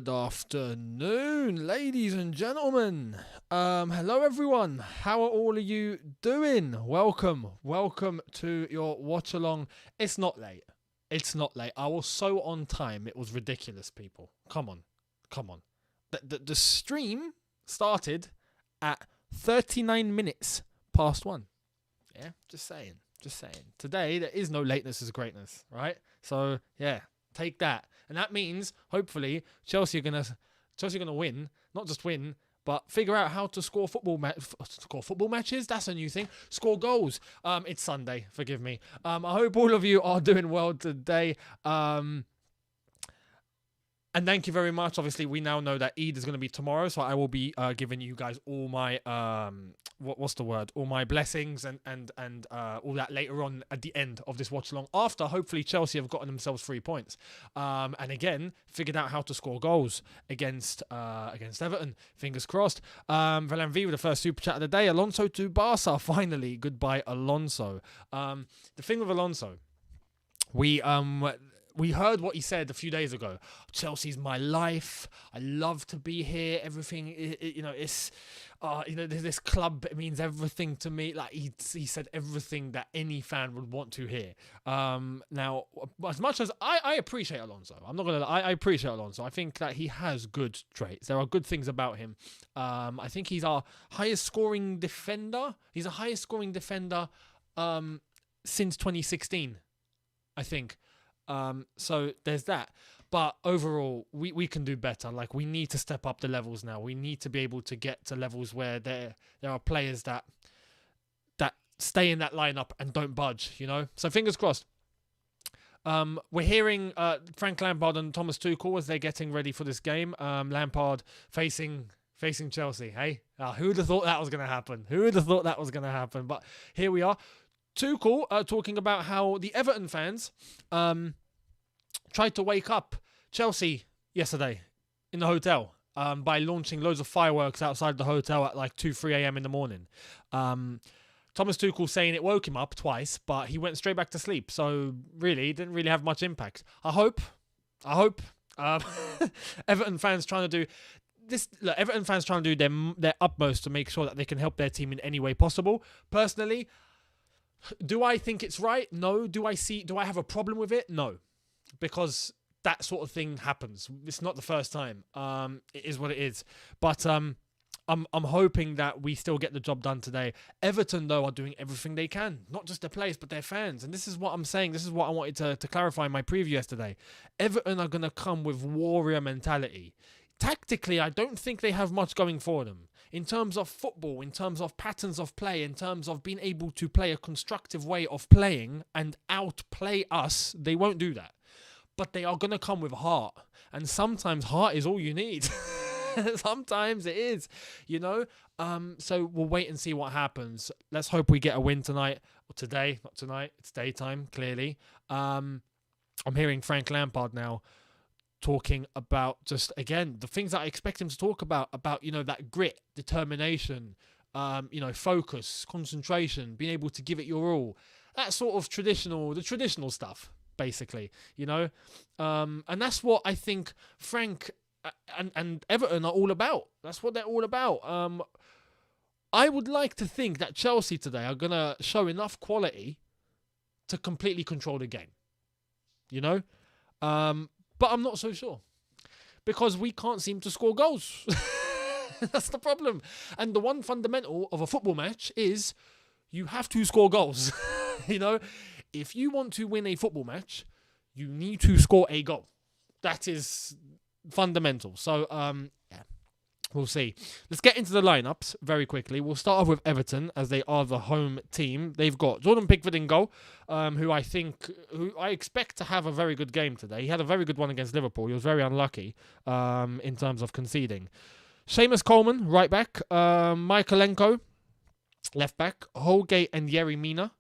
Good afternoon, ladies and gentlemen. Hello everyone. How are all of you doing? Welcome to your watch along. It's not late. I was so on time. It was ridiculous, people. Come on. The stream started at 39 minutes past 1. Yeah, just saying. Today there is no lateness is greatness, right? So yeah, take that. And that means, hopefully, Chelsea are gonna win. Not just win, but figure out how to score football matches. That's a new thing. Score goals. It's Sunday. Forgive me. I hope all of you are doing well today. And thank you very much. Obviously, we now know that Eid is going to be tomorrow, so I will be giving you guys all my all my blessings and all that later on at the end of this watch along. After hopefully Chelsea have gotten themselves 3 points, and again figured out how to score goals against Everton. Fingers crossed. Valan V with the first super chat of the day. Alonso to Barca. Finally, goodbye Alonso. The thing with Alonso, we heard what he said a few days ago. Chelsea's my life. I love to be here. Everything, it's, this club means everything to me. Like he said everything that any fan would want to hear. Now, as much as I appreciate Alonso, I'm not gonna lie, I appreciate Alonso. I think that he has good traits. There are good things about him. I think he's our highest scoring defender. He's the highest scoring defender since 2016, I think. So there's that. But overall, we can do better. Like, we need to step up the levels now. We need to be able to get to levels where there are players that stay in that lineup and don't budge, you know? So fingers crossed. We're hearing Frank Lampard and Thomas Tuchel as they're getting ready for this game. Lampard facing Chelsea, hey? Who would have thought that was going to happen? But here we are. Tuchel talking about how the Everton fans tried to wake up Chelsea yesterday in the hotel by launching loads of fireworks outside the hotel at like 2-3 a.m. in the morning. Thomas Tuchel saying it woke him up twice, but he went straight back to sleep. So really, it didn't really have much impact. I hope Everton fans trying to do this. Look, Everton fans trying to do their utmost to make sure that they can help their team in any way possible. Personally, do I think it's right? No. Do I have a problem with it? No. Because that sort of thing happens. It's not the first time. It is what it is. But I'm hoping that we still get the job done today. Everton, though, are doing everything they can. Not just their players, but their fans. And this is what I'm saying. This is what I wanted to clarify in my preview yesterday. Everton are going to come with warrior mentality. Tactically, I don't think they have much going for them. In terms of football, in terms of patterns of play, in terms of being able to play a constructive way of playing and outplay us, they won't do that. But they are going to come with heart. And sometimes heart is all you need. Sometimes it is, you know. So we'll wait and see what happens. Let's hope we get a win tonight. Or today, not tonight. It's daytime, clearly. I'm hearing Frank Lampard now talking about just, again, the things that I expect him to talk about, that grit, determination, focus, concentration, being able to give it your all. That sort of the traditional stuff, basically, and that's what I think Frank and Everton are all about. That's what they're all about. I would like to think that Chelsea today are going to show enough quality to completely control the game, but I'm not so sure because we can't seem to score goals. That's the problem. And the one fundamental of a football match is you have to score goals. If you want to win a football match, you need to score a goal. That is fundamental. So, we'll see. Let's get into the lineups very quickly. We'll start off with Everton as they are the home team. They've got Jordan Pickford in goal, who I expect to have a very good game today. He had a very good one against Liverpool. He was very unlucky in terms of conceding. Seamus Coleman, right back. Michaelenko, left back. Holgate and Yerry Mina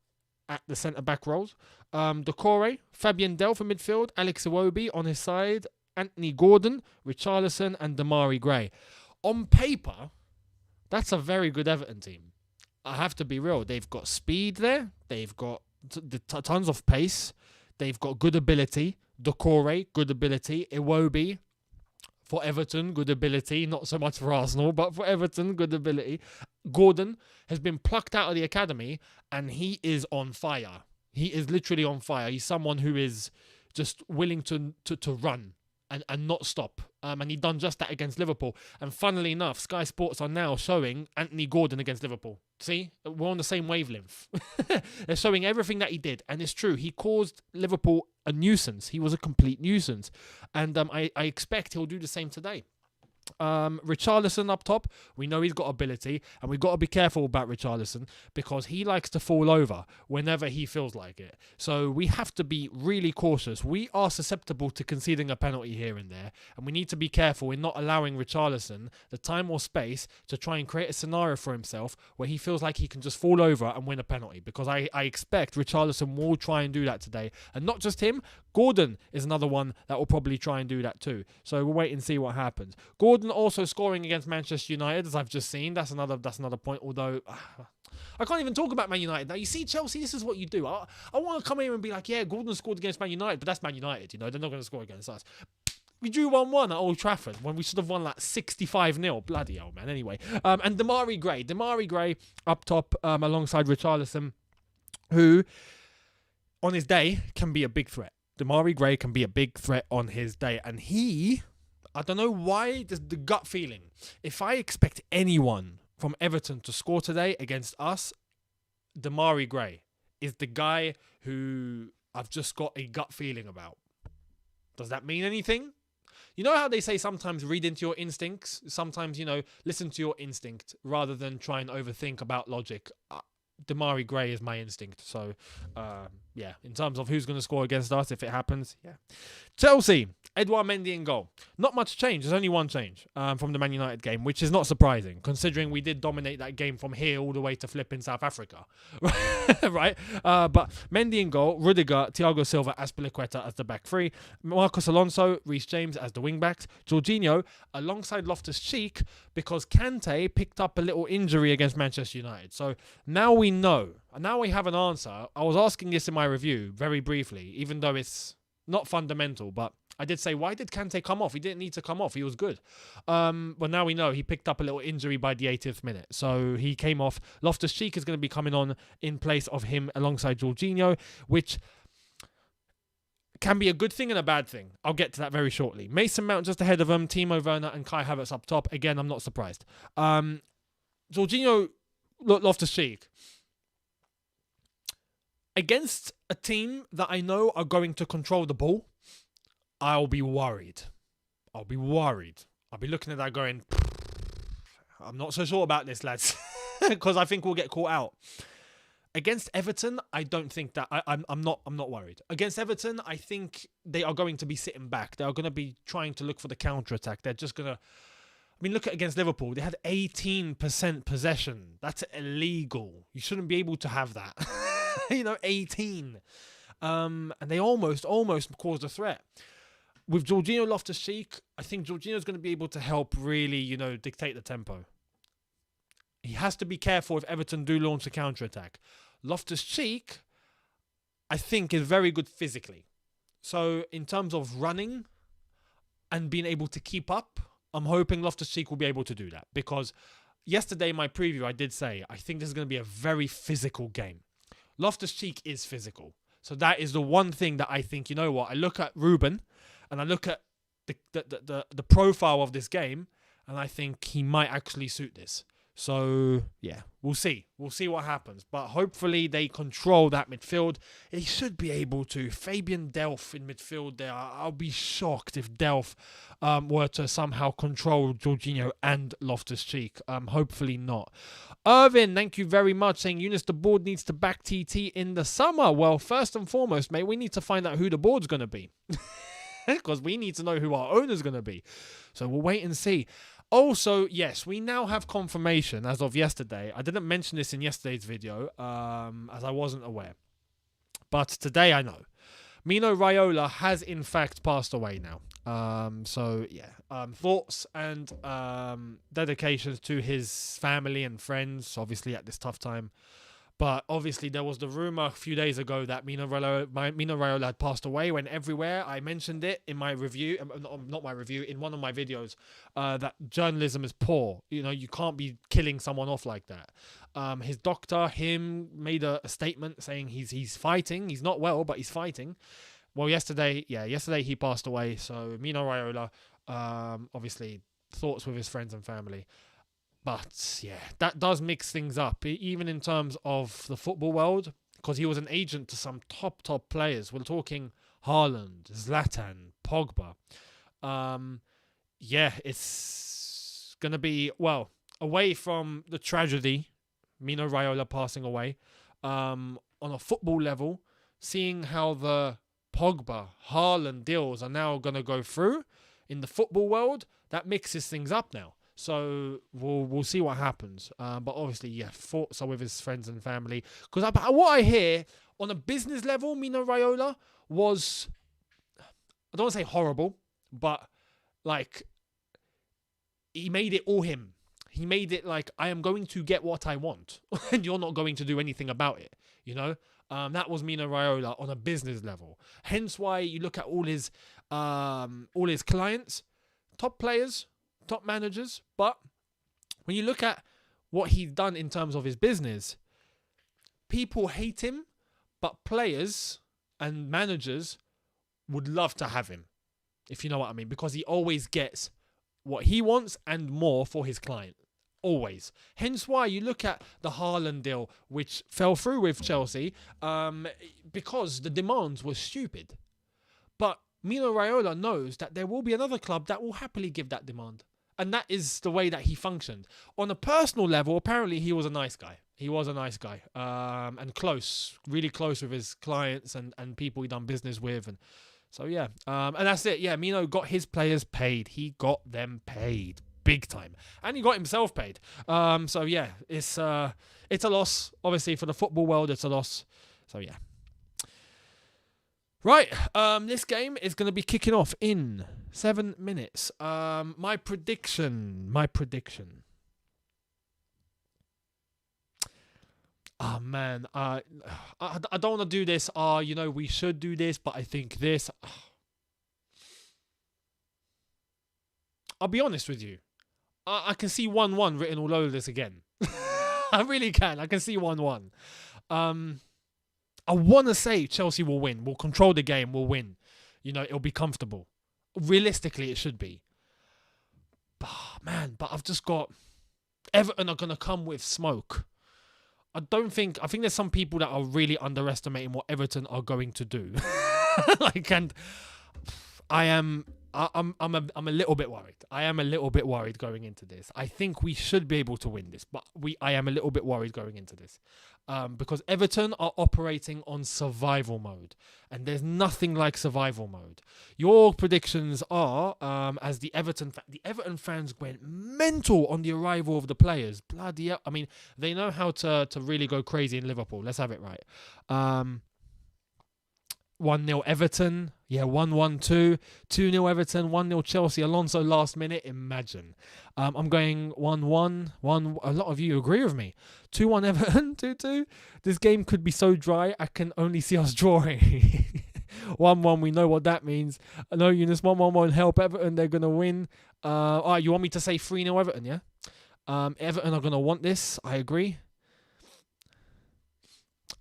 at the centre-back roles. Decore, Fabian Delph for midfield. Alex Iwobi on his side. Anthony Gordon, Richarlison and Damari Gray. On paper, that's a very good Everton team. I have to be real. They've got speed there. They've got tons of pace. They've got good ability. Decore, good ability. Iwobi, For Everton, good ability. Not so much for Arsenal, but for Everton, good ability. Gordon has been plucked out of the academy, and he is on fire. He is literally on fire. He's someone who is just willing to run and not stop. And he done just that against Liverpool. And funnily enough, Sky Sports are now showing Anthony Gordon against Liverpool. See? We're on the same wavelength. They're showing everything that he did. And it's true. He caused Liverpool a nuisance. He was a complete nuisance. And I expect he'll do the same today. Richarlison up top, we know he's got ability, and we've got to be careful about Richarlison because he likes to fall over whenever he feels like it. So we have to be really cautious. We are susceptible to conceding a penalty here and there, and we need to be careful in not allowing Richarlison the time or space to try and create a scenario for himself where he feels like he can just fall over and win a penalty, because I expect Richarlison will try and do that today. And not just him, Gordon is another one that will probably try and do that too. So we'll wait and see what happens. Gordon also scoring against Manchester United, as I've just seen. That's another point, although I can't even talk about Man United. Now, you see, Chelsea, this is what you do. I want to come here and be like, yeah, Gordon scored against Man United, but that's Man United, you know, they're not going to score against us. We drew 1-1 at Old Trafford when we should have won like 65-0. Bloody hell, man. Anyway, and Demarai Gray up top alongside Richarlison, who on his day can be a big threat. Demarai Gray can be a big threat on his day. And I don't know why, the gut feeling. If I expect anyone from Everton to score today against us, Demarai Gray is the guy who I've just got a gut feeling about. Does that mean anything? You know how they say sometimes read into your instincts? Sometimes, you know, listen to your instinct rather than try and overthink about logic. Demarai Gray is my instinct. So, yeah, in terms of who's going to score against us, if it happens, yeah. Chelsea, Edouard Mendy in goal. Not much change. There's only one change from the Man United game, which is not surprising, considering we did dominate that game from here all the way to flipping South Africa. Right? But Mendy in goal, Rudiger, Thiago Silva, Azpilicueta as the back three, Marcos Alonso, Reece James as the wing backs, Jorginho alongside Loftus-Cheek, because Kante picked up a little injury against Manchester United. So now we know. Now we have an answer. I was asking this in my review very briefly, even though it's not fundamental, but I did say, why did Kante come off? He didn't need to come off. He was good. Well, now we know he picked up a little injury by the 80th minute. So he came off. Loftus-Cheek is going to be coming on in place of him alongside Jorginho, which can be a good thing and a bad thing. I'll get to that very shortly. Mason Mount just ahead of him. Timo Werner and Kai Havertz up top. Again, I'm not surprised. Jorginho, Loftus-Cheek. Against a team that I know are going to control the ball, I'll be worried. I'll be looking at that going, I'm not so sure about this, lads, because I think we'll get caught out. Against Everton, I don't think that I'm not worried. Against Everton, I think they are going to be sitting back. They are going to be trying to look for the counter attack. They're just going to. I mean, look at against Liverpool. They had 18% possession. That's illegal. You shouldn't be able to have that. 18. And they almost caused a threat. With Jorginho Loftus-Cheek, I think Jorginho's going to be able to help really, dictate the tempo. He has to be careful if Everton do launch a counter-attack. Loftus-Cheek, I think, is very good physically. So, in terms of running and being able to keep up, I'm hoping Loftus-Cheek will be able to do that. Because yesterday in my preview, I did say, I think this is going to be a very physical game. Loftus-Cheek is physical. So that is the one thing that I think, I look at Ruben and I look at the profile of this game and I think he might actually suit this. So, yeah, we'll see. We'll see what happens. But hopefully they control that midfield. They should be able to. Fabian Delph in midfield there. I'll be shocked if Delph were to somehow control Jorginho and Loftus-Cheek. Hopefully not. Irvin, thank you very much, saying, Younes, the board needs to back TT in the summer. Well, first and foremost, mate, we need to find out who the board's going to be. Because we need to know who our owner's going to be. So we'll wait and see. Also, yes, we now have confirmation as of yesterday. I didn't mention this in yesterday's video, as I wasn't aware. But today I know. Mino Raiola has in fact passed away now. Thoughts and dedications to his family and friends, obviously at this tough time. But obviously there was the rumour a few days ago that Mino Raiola had passed away. When everywhere I mentioned it in my review, not my review, in one of my videos, that journalism is poor. You know, you can't be killing someone off like that. His doctor, made a statement saying he's fighting. He's not well, but he's fighting. Well, yesterday he passed away. So Mino Raiola, obviously thoughts with his friends and family. But yeah, that does mix things up, even in terms of the football world, because he was an agent to some top players. We're talking Haaland, Zlatan, Pogba. Yeah, it's going to be, well, away from the tragedy, Mino Raiola passing away, on a football level, seeing how the Pogba, Haaland deals are now going to go through in the football world, that mixes things up now. So we'll see what happens. But obviously, yeah, thoughts are with his friends and family. Because what I hear on a business level, Mino Raiola was, I don't want to say horrible, but like, he made it all him. He made it like, I am going to get what I want, and you're not going to do anything about it. You know, that was Mino Raiola on a business level. Hence why you look at all his clients, top players, top managers, but when you look at what he's done in terms of his business, people hate him, but players and managers would love to have him, if you know what I mean, because he always gets what he wants and more for his client. Always. Hence why you look at the Haaland deal, which fell through with Chelsea, because the demands were stupid. But Mino Raiola knows that there will be another club that will happily give that demand. And that is the way that he functioned. On a personal level, apparently he was a nice guy. He was a nice guy. And close, really close with his clients and people he done business with. And so, yeah. And that's it. Yeah, Mino got his players paid. He got them paid. Big time. And he got himself paid. So, yeah, it's a loss. Obviously, for the football world, it's a loss. So, yeah. Right, this game is going to be kicking off in 7 minutes. My prediction. Oh, man. I don't want to do this. We should do this, but I think this. I'll be honest with you. I can see 1-1 written all over this again. I really can. I can see 1-1. I want to say Chelsea will win. We'll control the game. We'll win. You know, it'll be comfortable. Realistically, it should be. But I've just got... Everton are going to come with smoke. I think there's some people that are really underestimating what Everton are going to do. I'm a little bit worried. I am a little bit worried going into this. I think we should be able to win this, but I am a little bit worried going into this. Because Everton are operating on survival mode, and there's nothing like survival mode. Your predictions are, as the Everton fans went mental on the arrival of the players. Bloody hell. I mean, they know how to really go crazy in Liverpool. Let's have it right. 1-0 Everton. Yeah, 1-1-2. 2-0 Everton. 1-0 Chelsea. Alonso last minute. Imagine. I'm going 1-1. A lot of you agree with me. 2-1 Everton. 2-2. This game could be so dry. I can only see us drawing. 1-1. We know what that means. I know Younes 1-1 won't help Everton. They're going to win. All right, you want me to say 3-0 Everton, yeah? Everton are going to want this. I agree.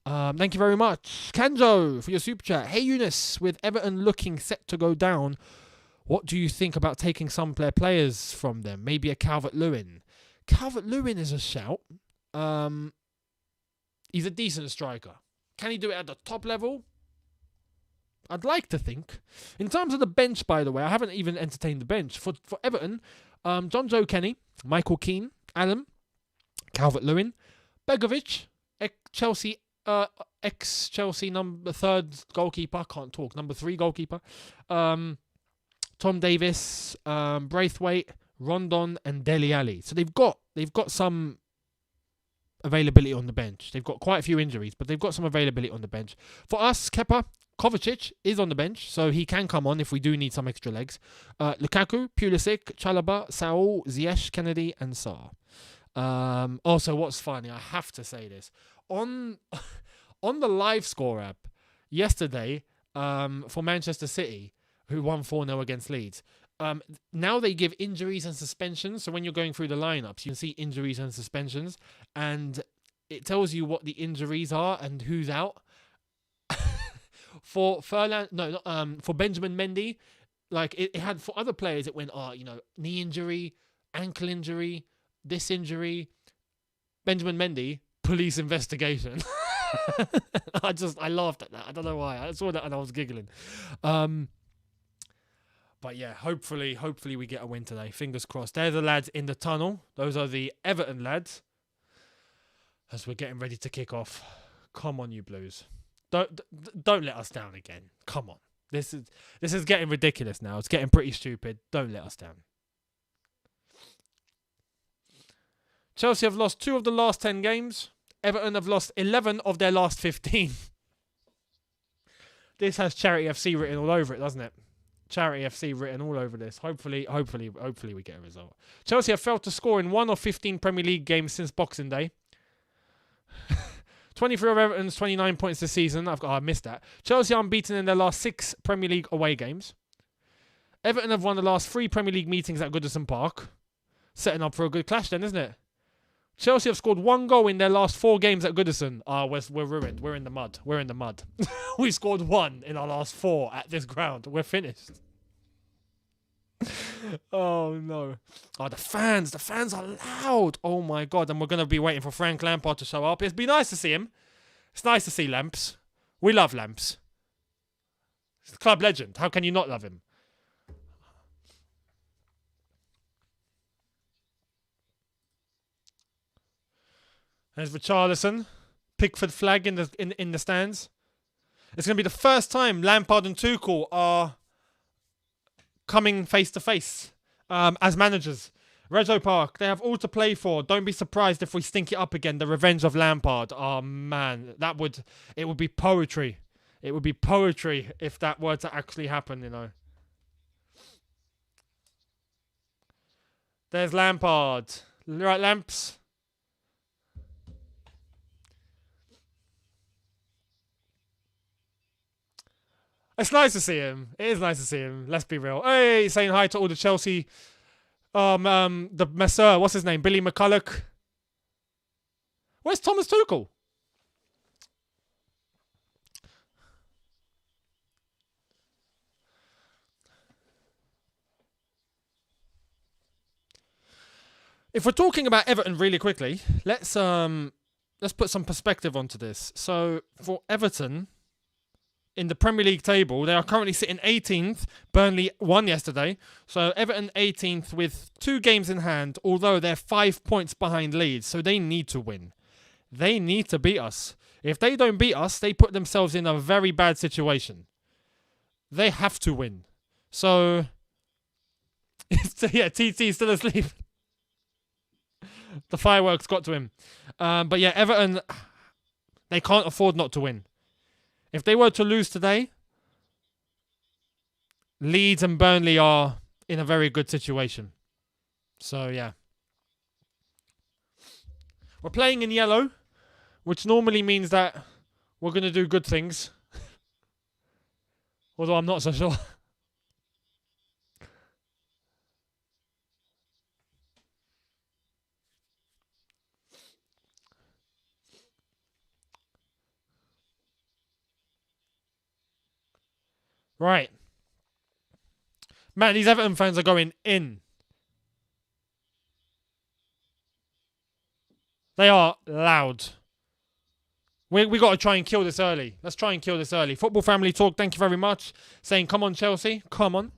Thank you very much, Kanjo, for your super chat. Hey, Younes, with Everton looking set to go down, what do you think about taking some players from them? Maybe a Calvert-Lewin. Calvert-Lewin is a shout. He's a decent striker. Can he do it at the top level? I'd like to think. In terms of the bench, by the way, I haven't even entertained the bench. For Everton, John Joe Kenny, Michael Keane, Allen, Calvert-Lewin, Begovic, ex-Chelsea number 3rd goalkeeper. I can't talk. Number 3 goalkeeper. Tom Davis, Braithwaite, Rondon, and Dele Alli. So they've got some availability on the bench. They've got quite a few injuries, but they've got some availability on the bench. For us, Kepa, Kovacic is on the bench, so he can come on if we do need some extra legs. Lukaku, Pulisic, Chalobah, Saul, Ziyech, Kennedy, and Sarr. Also, what's funny, I have to say this. on on the live score app yesterday for Manchester City, who won 4-0 against Leeds. Now they give injuries and suspensions. So when you're going through the lineups, you can see injuries and suspensions, and it tells you what the injuries are and who's out. For for Benjamin Mendy, like it had for other players, it went, knee injury, ankle injury, this injury. Benjamin Mendy, police investigation. I laughed at that. I don't know why. I saw that and I was giggling. But yeah, hopefully we get a win today. Fingers crossed. They're the lads in the tunnel. Those are the Everton lads. As we're getting ready to kick off. Come on, you Blues. Don't let us down again. Come on. This is getting ridiculous now. It's getting pretty stupid. Don't let us down. Chelsea have lost 2 of the last 10 games. Everton have lost 11 of their last 15. This has Charity FC written all over it, doesn't it? Charity FC written all over this. Hopefully we get a result. Chelsea have failed to score in 1 of 15 Premier League games since Boxing Day. 23 of Everton's 29 points this season. I missed that. Chelsea are unbeaten in their last 6 Premier League away games. Everton have won the last 3 Premier League meetings at Goodison Park. Setting up for a good clash then, isn't it? Chelsea have scored 1 goal in their last 4 games at Goodison. We're ruined. We're in the mud. We scored 1 in our last 4 at this ground. We're finished. Oh, no. Oh, the fans are loud. Oh, my God. And we're going to be waiting for Frank Lampard to show up. It'd be nice to see him. It's nice to see Lamps. We love Lamps. He's the club legend. How can you not love him? There's Richarlison. Pickford flag in the stands. It's going to be the first time Lampard and Tuchel are coming face to face as managers. Rezo Park, they have all to play for. Don't be surprised if we stink it up again. The revenge of Lampard. Oh man, it would be poetry. It would be poetry if that were to actually happen, you know. There's Lampard. Right, Lamps. It's nice to see him. It is nice to see him. Let's be real. Hey, saying hi to all the Chelsea. The Masseur, what's his name? Billy McCulloch. Where's Thomas Tuchel? If we're talking about Everton really quickly, let's put some perspective onto this. So for Everton, in the Premier League table, they are currently sitting 18th. Burnley won yesterday. So Everton 18th with 2 games in hand, although they're 5 points behind Leeds. So they need to win. They need to beat us. If they don't beat us, they put themselves in a very bad situation. They have to win. So, yeah, TT is still asleep. The fireworks got to him. But yeah, Everton, they can't afford not to win. If they were to lose today, Leeds and Burnley are in a very good situation. So, yeah. We're playing in yellow, which normally means that we're going to do good things. Although I'm not so sure. Right. Man, these Everton fans are going in. They are loud. We got to try and kill this early. Let's try and kill this early. Football Family Talk, thank you very much. Saying, come on, Chelsea. Come on.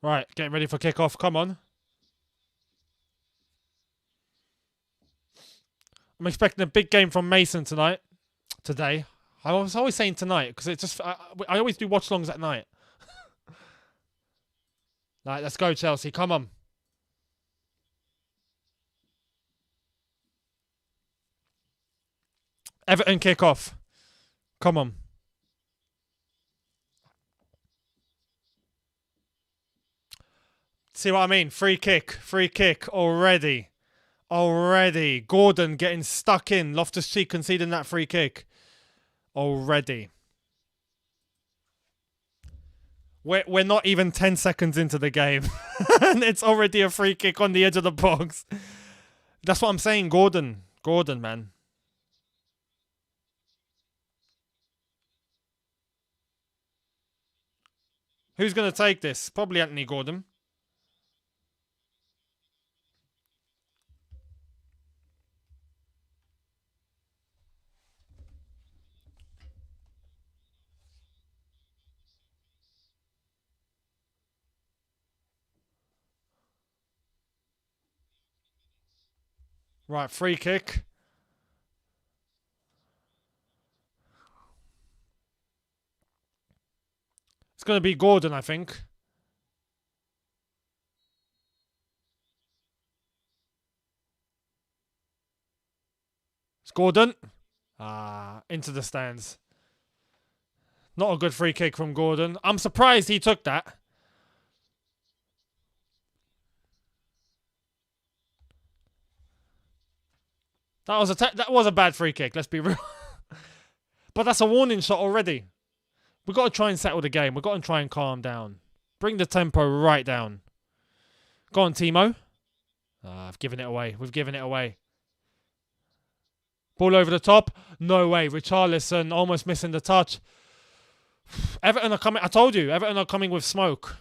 Right, getting ready for kickoff. Come on. I'm expecting a big game from Mason today. I was always saying tonight because it just I always do watch-alongs at night. Right, let's go, Chelsea. Come on. Everton kick off. Come on. See what I mean? Free kick already. Gordon getting stuck in. Loftus-Cheek conceding that free kick already. We're not even 10 seconds into the game. And it's already a free kick on the edge of the box. That's what I'm saying, Gordon. Gordon, man. Who's going to take this? Probably Anthony Gordon. Right, free kick. It's going to be Gordon, I think. It's Gordon. Into the stands. Not a good free kick from Gordon. I'm surprised he took that. That was a bad free kick, let's be real. But that's a warning shot already. We've got to try and settle the game. We've got to try and calm down. Bring the tempo right down. Go on, Timo. I've given it away. We've given it away. Ball over the top. No way. Richarlison almost missing the touch. Everton are coming. I told you, Everton are coming with smoke.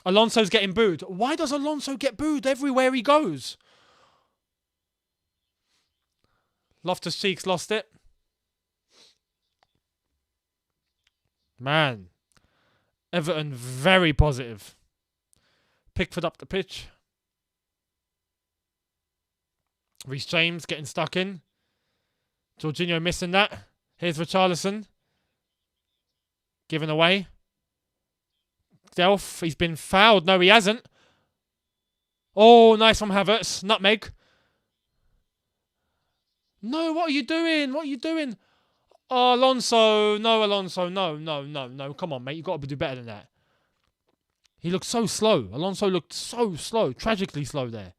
Alonso's getting booed. Why does Alonso get booed everywhere he goes? Loftus-Cheek's lost it. Man. Everton very positive. Pickford up the pitch. Reece James getting stuck in. Jorginho missing that. Here's Richarlison. Given away. Delph, he's been fouled. No, he hasn't. Oh, nice from Havertz. Nutmeg. No, what are you doing? What are you doing? Oh, Alonso. No, Alonso. No. Come on, mate. You've got to do better than that. He looked so slow. Alonso looked so slow. Tragically slow there.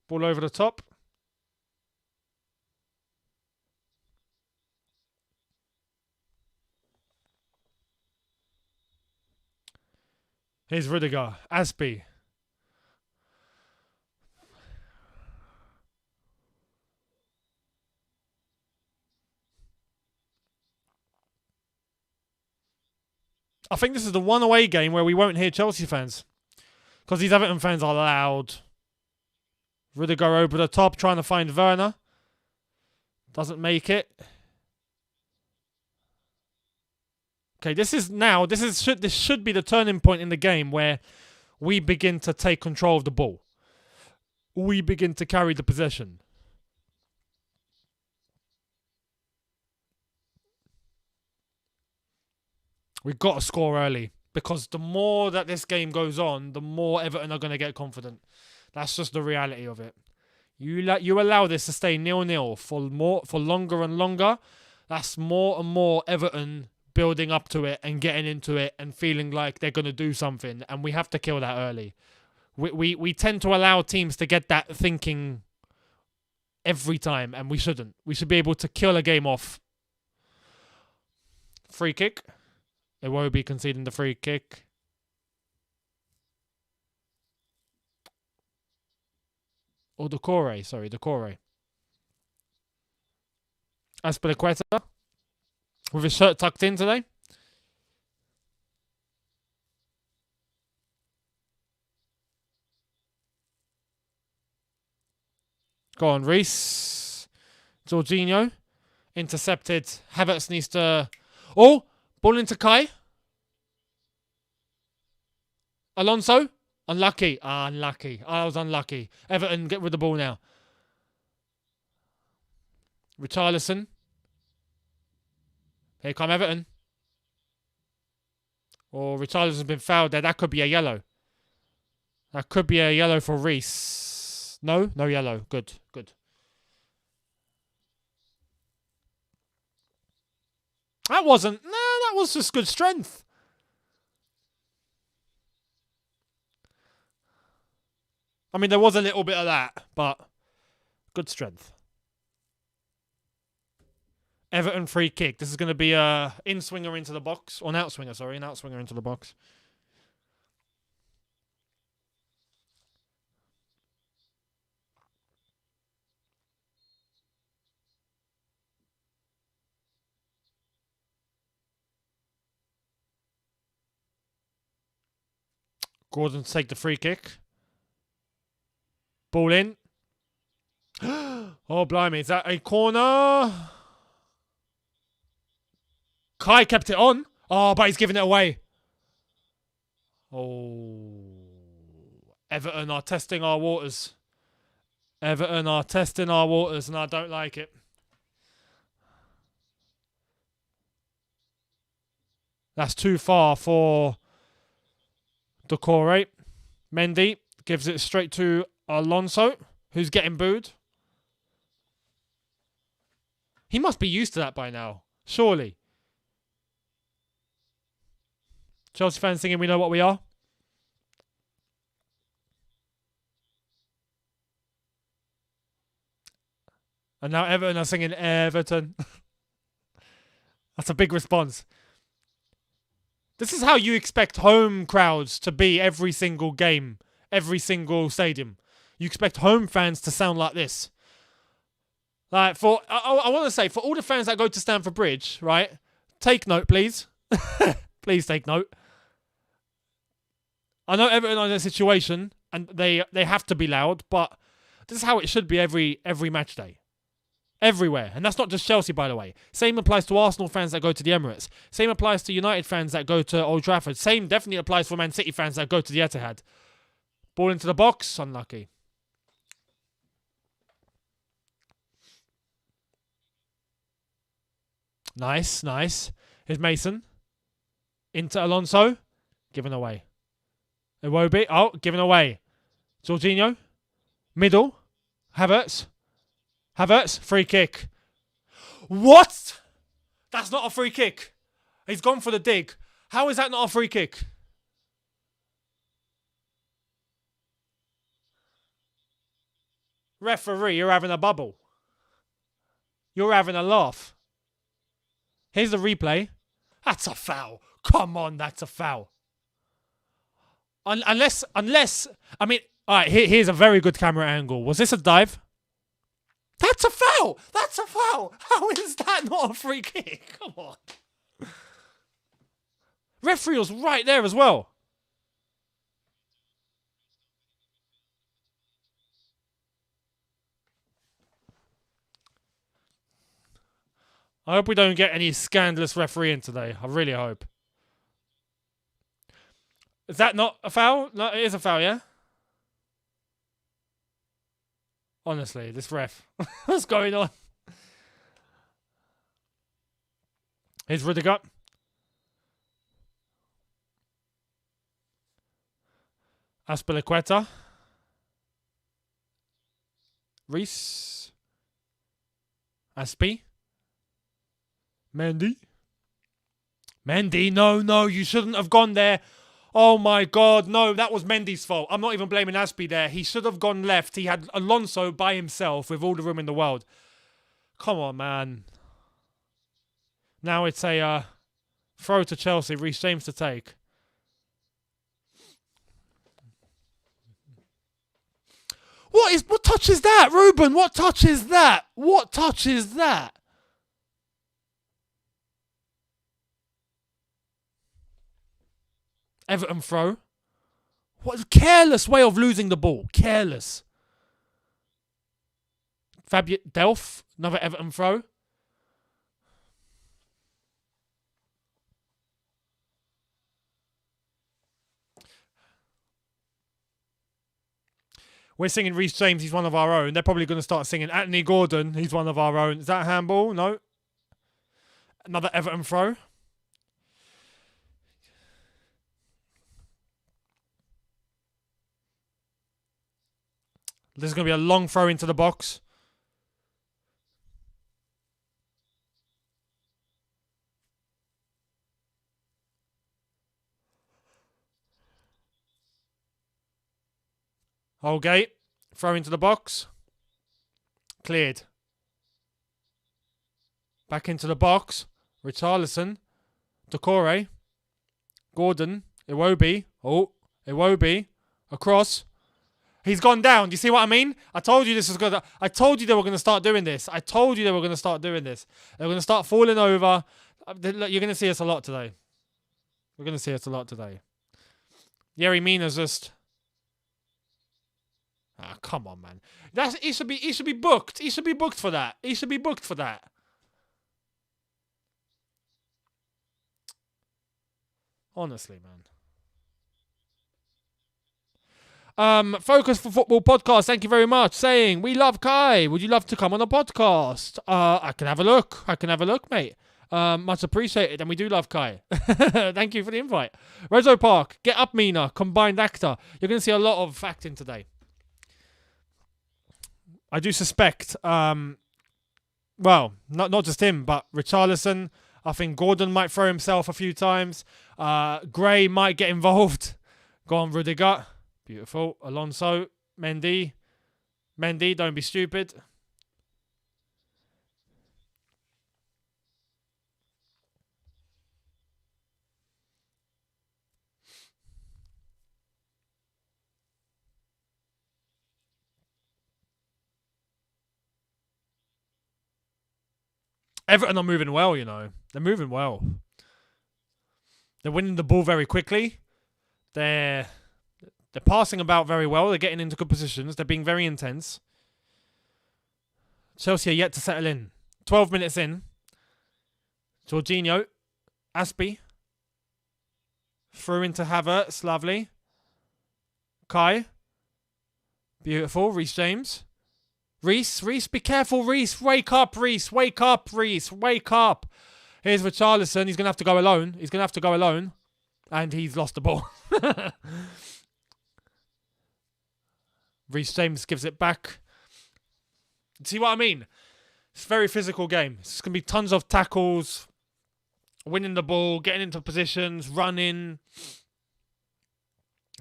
Ball over the top. Here's Rudiger. Aspie. I think this is the one away game where we won't hear Chelsea fans. Because these Everton fans are loud. Rudiger over the top, trying to find Werner. Doesn't make it. Okay, this should be the turning point in the game where we begin to take control of the ball. We begin to carry the possession. We've got to score early. Because the more that this game goes on, the more Everton are going to get confident. That's just the reality of it. You allow this to stay 0-0 for longer and longer. That's more and more Everton building up to it and getting into it and feeling like they're going to do something. And we have to kill that early. We tend to allow teams to get that thinking every time, and we shouldn't. We should be able to kill a game off. Free kick. They won't be conceding the free kick. Or Decore, sorry, Decore. Aspilicueta. With his shirt tucked in today. Go on, Reece. Jorginho. Intercepted. Havertz needs to... Oh! Ball into Kai. Alonso. Unlucky. Unlucky. I was unlucky. Everton, get rid of the ball now. Richarlison. Here come Everton. Oh, Richarlison's been fouled there. That could be a yellow. That could be a yellow for Reece. No? No yellow. Good. Good. That wasn't... No, that was just good strength. I mean, there was a little bit of that, but good strength. Everton free kick. This is going to be a in-swinger into the box. Or an outswinger, sorry. An outswinger into the box. Gordon to take the free kick. Ball in. Oh, blimey. Is that a corner? Kai kept it on. Oh, but he's giving it away. Oh. Everton are testing our waters. Everton are testing our waters, and I don't like it. That's too far for Decore. Mendy gives it straight to Alonso, who's getting booed. He must be used to that by now, surely. Chelsea fans singing, we know what we are. And now Everton are singing Everton. That's a big response. This is how you expect home crowds to be every single game, every single stadium. You expect home fans to sound like this. Like, I want to say, for all the fans that go to Stamford Bridge, right? Take note, please. Please take note. I know Everton are in a situation, and they have to be loud, but this is how it should be every match day. Everywhere. And that's not just Chelsea, by the way. Same applies to Arsenal fans that go to the Emirates. Same applies to United fans that go to Old Trafford. Same definitely applies for Man City fans that go to the Etihad. Ball into the box. Unlucky. Nice, nice. Here's Mason. Into Alonso. Given away. Iwobi. Oh, given away. Jorginho. Middle. Havertz. Havertz, free kick. What? That's not a free kick. He's gone for the dig. How is that not a free kick? Referee, you're having a bubble. You're having a laugh. Here's the replay. That's a foul. Come on, that's a foul. Unless, I mean, all right, here's a very good camera angle. Was this a dive? That's a foul! That's a foul! How is that not a free kick? Come on. Referee was right there as well. I hope we don't get any scandalous refereeing today. I really hope. Is that not a foul? No, it is a foul, yeah? Honestly, this ref. What's going on? Here's Rudiger. Azpilicueta. Reece. Aspi. Mendy. Mendy, no, you shouldn't have gone there. Oh my God, no, that was Mendy's fault. I'm not even blaming Aspi there. He should have gone left. He had Alonso by himself with all the room in the world. Come on, man. Now it's a throw to Chelsea. Reece James to take. What touch is that, Ruben? What touch is that? What touch is that? Everton throw. What a careless way of losing the ball. Careless. Delph. Another Everton throw. We're singing Reece James, he's one of our own. They're probably going to start singing Anthony Gordon, he's one of our own. Is that a handball? No. Another Everton throw. This is going to be a long throw into the box. Holgate. Throw into the box. Cleared. Back into the box. Richarlison. Decore. Gordon. Iwobi. Oh, Iwobi. Across. He's gone down. Do you see what I mean? I told you this was good. I told you they were going to start doing this. I told you they were going to start doing this. They were going to start falling over. You're going to see us a lot today. We're going to see us a lot today. Yerry Mina's just... Ah, come on, man. He should be booked. He should be booked for that. He should be booked for that. Honestly, man. Focus for Football podcast. Thank you very much. Saying, we love Kai. Would you love to come on a podcast? I can have a look. I can have a look, mate. Much appreciated. And we do love Kai. Thank you for the invite. Rezo Park. Get up, Mina. Combined actor. You're going to see a lot of acting today. I do suspect, well, not just him, but Richarlison. I think Gordon might throw himself a few times. Gray might get involved. Go on, Rudiger. Beautiful. Alonso. Mendy. Mendy, don't be stupid. Everton are moving well, you know. They're moving well. They're winning the ball very quickly. They're passing about very well. They're getting into good positions. They're being very intense. Chelsea are yet to settle in. 12 minutes in. Jorginho. Aspie. Through into Havertz. Lovely. Kai. Beautiful. Reece James. Reece, be careful, Reece. Wake up, Reece. Wake up, Reece. Wake up. Here's Richarlison. He's going to have to go alone. And he's lost the ball. Reece James gives it back. See what I mean? It's a very physical game. It's going to be tons of tackles, winning the ball, getting into positions, running,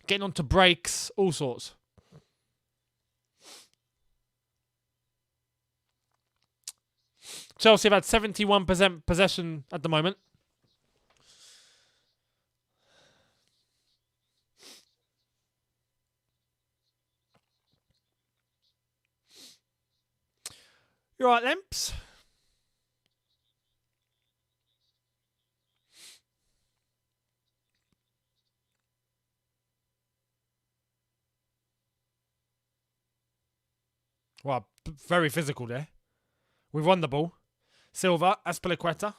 getting onto breaks, all sorts. Chelsea have had 71% possession at the moment. You alright, Lemps? Well, very physical there. We've won the ball. Silva, Azpilicueta.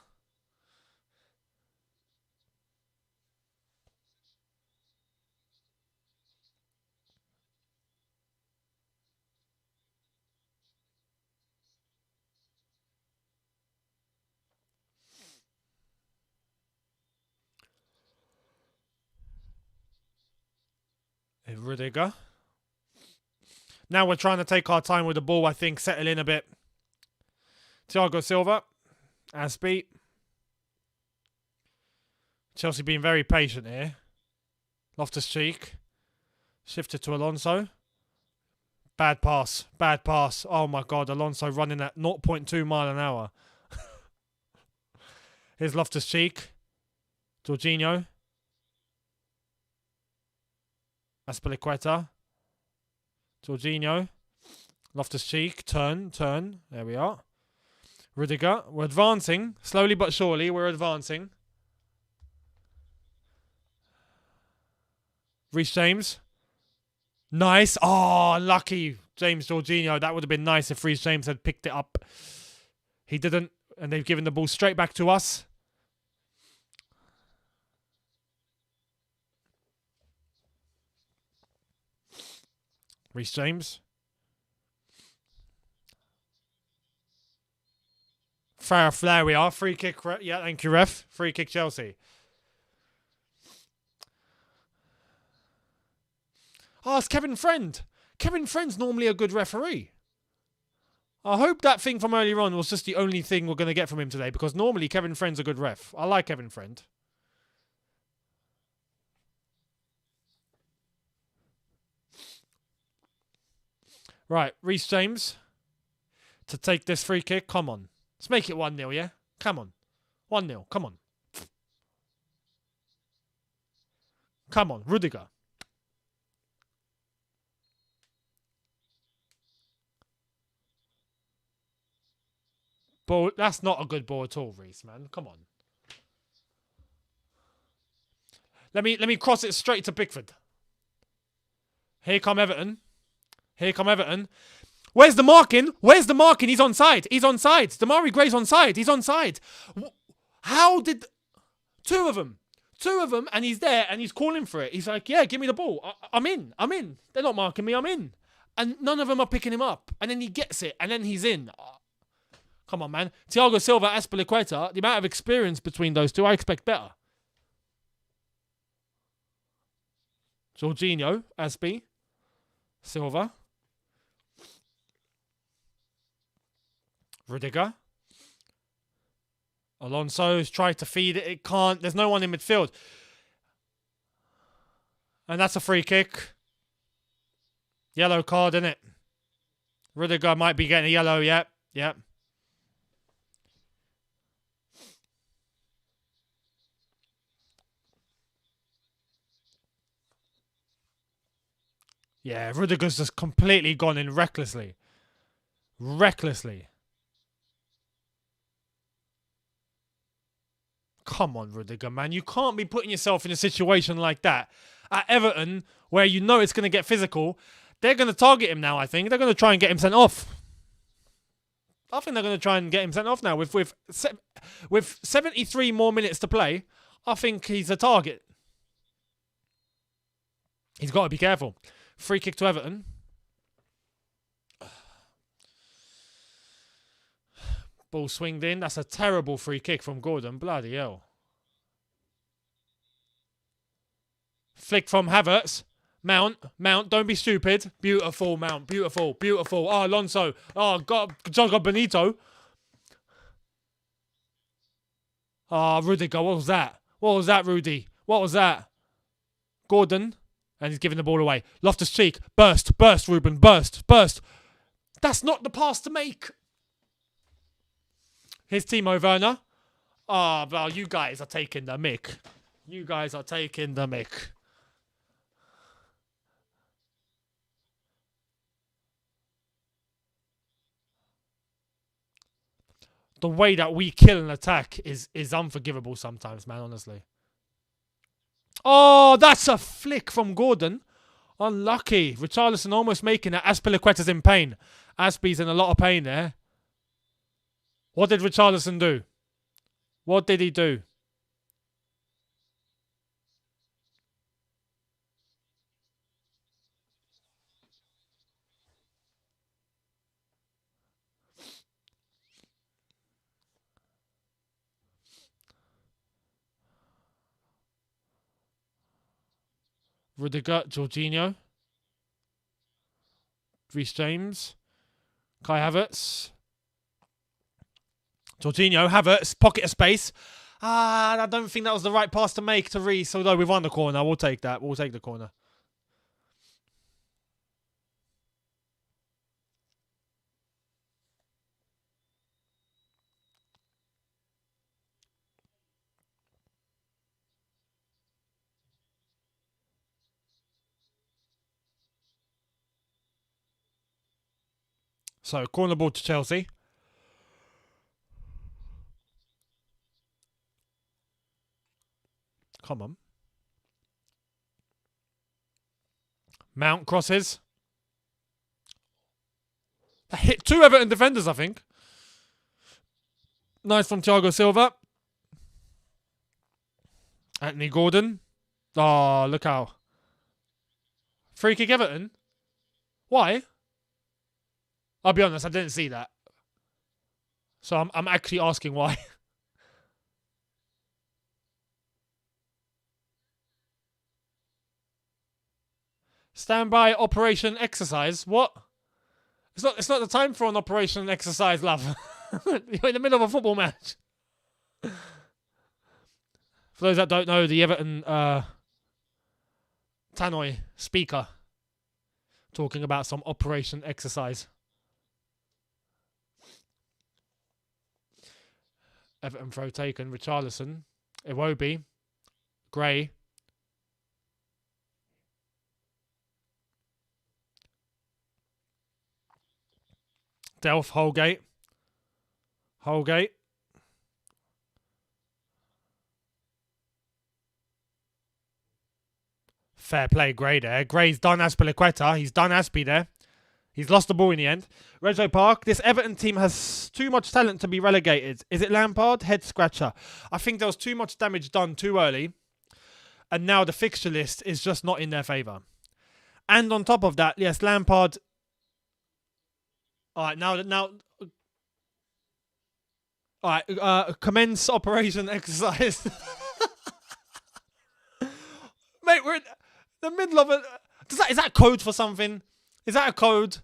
Rudiger. Now we're trying to take our time with the ball, I think, settle in a bit. Thiago Silva. Aspie. Chelsea being very patient here. Loftus-Cheek. Shifted to Alonso. Bad pass. Bad pass. Oh my God. Alonso running at 0.2 mile an hour. Here's Loftus-Cheek. Jorginho. Azpilicueta. Jorginho. Loftus-Cheek. Turn. There we are. Rudiger. We're advancing. Slowly but surely, we're advancing. Reece James. Nice. Oh, lucky James Jorginho. That would have been nice if Reece James had picked it up. He didn't. And they've given the ball straight back to us. Reece James. There we are. Free kick. Yeah, thank you, ref. Free kick Chelsea. Oh, it's Kevin Friend. Kevin Friend's normally a good referee. I hope that thing from earlier on was just the only thing we're going to get from him today, because normally Kevin Friend's a good ref. I like Kevin Friend. Right, Reece James to take this free kick. Come on. Let's make it 1-0, yeah? Come on. 1-0, come on. Come on, Rudiger. Ball, that's not a good ball at all, Reece, man. Come on. Let me cross it straight to Pickford. Here come Everton. Here come Everton. Where's the marking? Where's the marking? He's onside. He's onside. Damari Gray's onside. He's onside. How did... Two of them, and he's there, and he's calling for it. He's like, yeah, give me the ball. I'm in. They're not marking me. I'm in. And none of them are picking him up. And then he gets it, and then he's in. Come on, man. Thiago Silva, Azpilicueta, the amount of experience between those two, I expect better. Jorginho, Aspi, Silva, Rudiger. Alonso's tried to feed it. It can't. There's no one in midfield. And that's a free kick. Yellow card, innit? Rudiger might be getting a yellow. Yep. Yep. Yeah, Rudiger's just completely gone in recklessly. Recklessly. Come on, Rudiger, man. You can't be putting yourself in a situation like that. At Everton, where you know it's going to get physical, they're going to target him now, I think. They're going to try and get him sent off. I think they're going to try and get him sent off now. With 73 more minutes to play, I think he's a target. He's got to be careful. Free kick to Everton. Ball swinged in. That's a terrible free kick from Gordon. Bloody hell. Flick from Havertz. Mount. Don't be stupid. Beautiful, Mount. Beautiful. Oh, Alonso. Oh, God. Benito. Oh, Rudiger. What was that? What was that, Rudy? What was that? Gordon. And he's giving the ball away. Loftus-Cheek. Burst, Ruben. Burst. That's not the pass to make. Here's Timo Werner. Oh, well, you guys are taking the mick. The way that we kill an attack is unforgivable sometimes, man, honestly. Oh, that's a flick from Gordon. Unlucky. Richarlison almost making it. Azpilicueta's in pain. Aspi's in a lot of pain there. What did Richarlison do? What did he do? Rudiger, Jorginho, Reece James, Kai Havertz, Jorginho, Havertz, pocket of space. I don't think that was the right pass to make to Reece, although we've won the corner. We'll take that. We'll take the corner. So, corner ball to Chelsea. Come on. Mount crosses. That hit two Everton defenders, I think. Nice from Thiago Silva. Anthony Gordon. Oh, look how. Free kick Everton? Why? I'll be honest, I didn't see that. So I'm actually asking why. Stand by operation exercise. What? It's not the time for an operation exercise, love. You're in the middle of a football match. For those that don't know, the Everton Tannoy speaker talking about some operation exercise. Everton throw taken. Richarlison. Iwobi. Gray. Delph. Holgate. Holgate. Fair play, Gray there. Gray's done Aspilicueta. He's done Aspie there. He's lost the ball in the end. Rezo Park. This Everton team has too much talent to be relegated. Is it Lampard? Head scratcher. I think there was too much damage done too early. And now the fixture list is just not in their favour. And on top of that, yes, Lampard. Alright, now. Alright, commence operation exercise. Mate, we're in the middle of it. Is that code for something? Is that a code?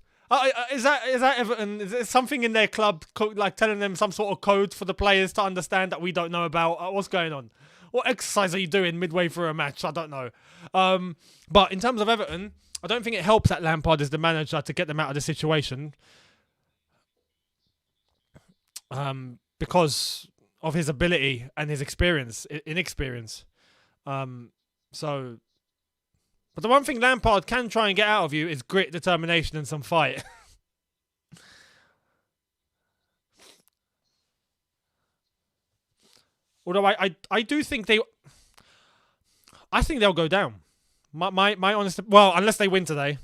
Is that Everton? Is there something in their club like telling them some sort of code for the players to understand that we don't know about? What's going on? What exercise are you doing midway through a match? I don't know. But in terms of Everton, I don't think it helps that Lampard is the manager to get them out of the situation. Because of his ability and his inexperience. But the one thing Lampard can try and get out of you is grit, determination, and some fight. Although I do think I think they'll go down. My honest, well, unless they win today,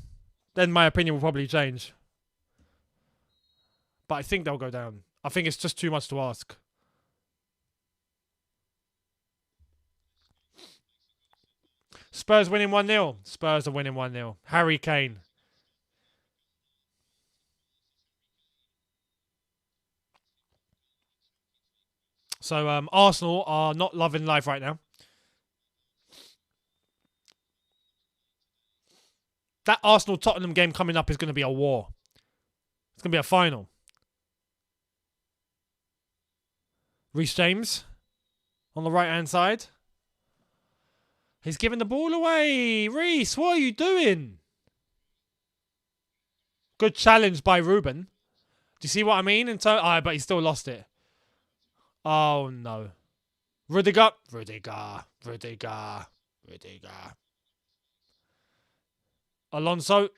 then my opinion will probably change. But I think they'll go down. I think it's just too much to ask. Spurs winning 1-0. Spurs are winning 1-0. Harry Kane. So Arsenal are not loving life right now. That Arsenal-Tottenham game coming up is going to be a war. It's going to be a final. Reece James on the right-hand side. He's giving the ball away. Reece, what are you doing? Good challenge by Ruben. Do you see what I mean? But he still lost it. Oh, no. Rudiger. Alonso.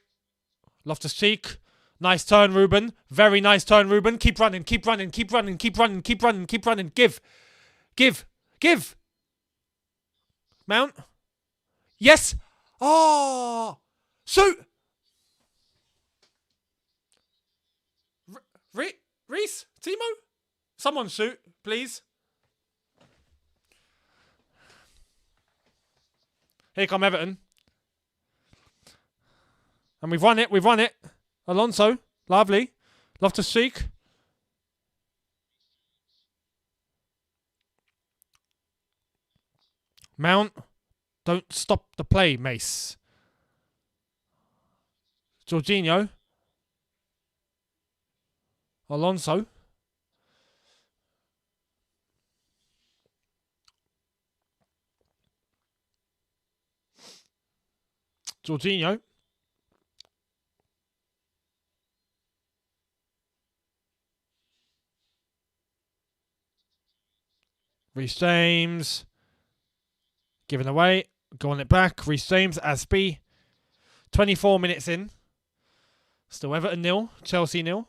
Loftus-Cheek. Nice turn, Ruben. Very nice turn, Ruben. Keep running. Give. Mount. Yes. Oh. Shoot. Reece? Timo? Someone shoot, please. Here come Everton. And we've won it. Alonso. Lovely. Loftus-Cheek. Mount. Don't stop the play, Mace. Jorginho. Alonso. Jorginho. Reece James. Giving away. Going it back. Reece James. Aspie. 24 minutes in. Still Everton 0. Chelsea 0.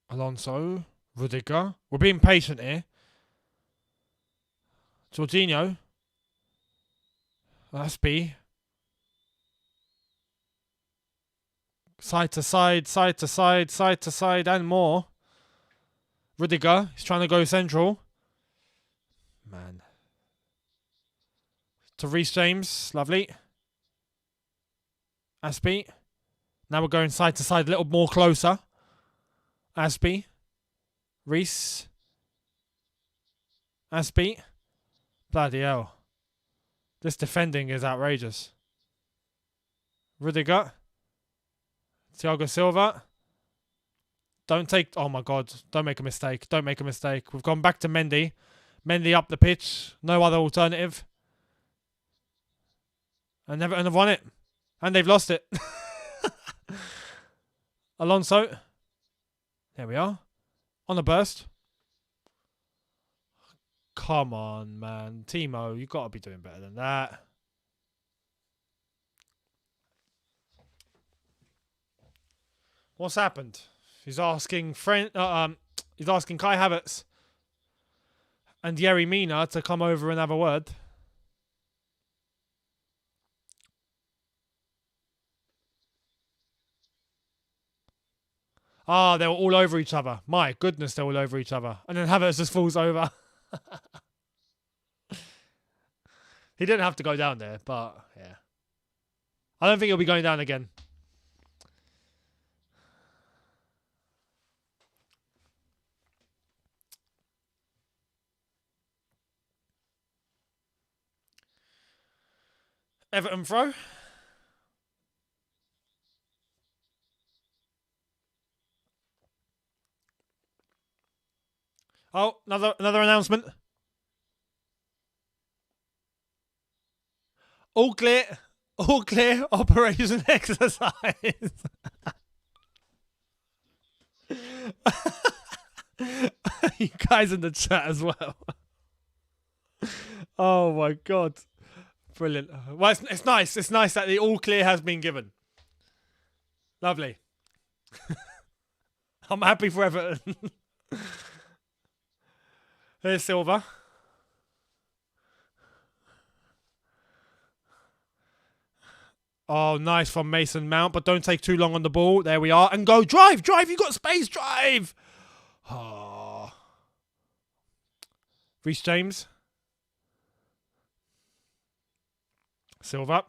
Alonso. Rudiger. We're being patient here. Jorginho. Aspie. Side to side, and more. Rudiger. He's trying to go central. Man. To Reece James. Lovely. Aspie. Now we're going side to side a little more closer. Aspie. Reece. Aspie. Bloody hell. This defending is outrageous. Rudiger. Thiago Silva. Don't take... Oh my God. Don't make a mistake. Don't make a mistake. We've gone back to Mendy. Mendy up the pitch. No other alternative. And Everton have won it. And they've lost it. Alonso. There we are. On a burst. Come on, man. Timo, you've got to be doing better than that. What's happened? He's asking he's asking Kai Havertz and Yerry Mina to come over and have a word. Ah, they were all over each other. My goodness, they're all over each other. And then Havertz just falls over. He didn't have to go down there, but yeah. I don't think he'll be going down again. Everton throw. Oh, another announcement. All clear. All clear. Operation exercise. You guys in the chat as well. Oh my God. Brilliant. Well, it's nice. It's nice that the all clear has been given. Lovely. I'm happy for Everton. Here's Silva. Oh, nice from Mason Mount, but don't take too long on the ball. There we are. And go. Drive. Drive. You got space. Drive. Oh. Reece James. Silva.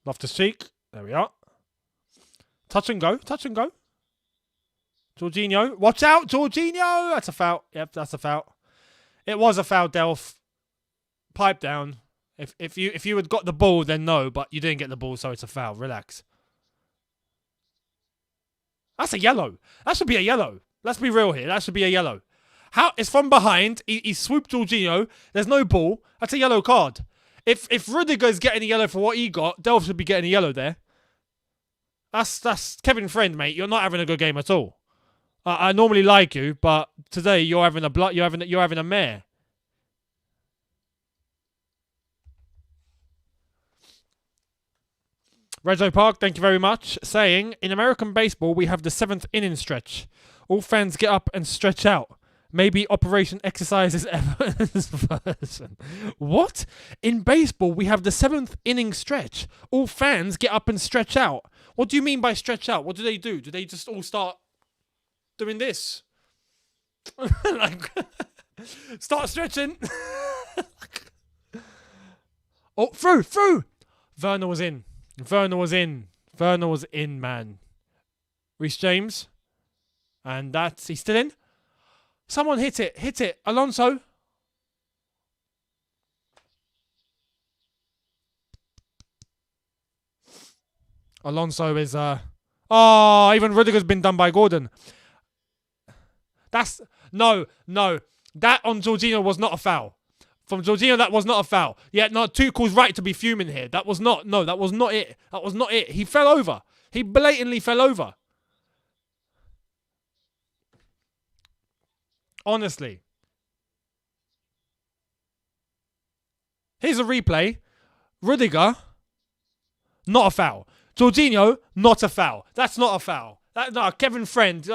Loftus-Cheek. There we are. Touch and go. Touch and go. Jorginho. Watch out, Jorginho. That's a foul. Yep, that's a foul. It was a foul, Delph. Pipe down. If you had got the ball, then no, but you didn't get the ball, so it's a foul. Relax. That's a yellow. That should be a yellow. Let's be real here. That should be a yellow. How? It's from behind. He swooped Jorginho. There's no ball. That's a yellow card. If Rudiger's getting a yellow for what he got, Delph should be getting a yellow there. That's Kevin Friend, mate. You're not having a good game at all. I normally like you, but today you're having a mare. Rezo Park, thank you very much. Saying, in American baseball, we have the 7th inning stretch. All fans get up and stretch out. Maybe Operation Exercise is Everton's version. What? In baseball, we have the 7th inning stretch. All fans get up and stretch out. What do you mean by stretch out? What do? Do they just all start doing this? Like, start stretching. Oh, through. Werner was in. Werner was in, man. Reece James. And he's still in. Someone hit it. Alonso. Alonso is, oh, even Rudiger's been done by Gordon. No. That on Jorginho was not a foul. From Jorginho, that was not a foul. Yeah, no, Tuchel's right to be fuming here. That was not it. That was not it. He fell over. He blatantly fell over. Honestly. Here's a replay. Rudiger, not a foul. Jorginho, not a foul. That's not a foul. No, Kevin Friend.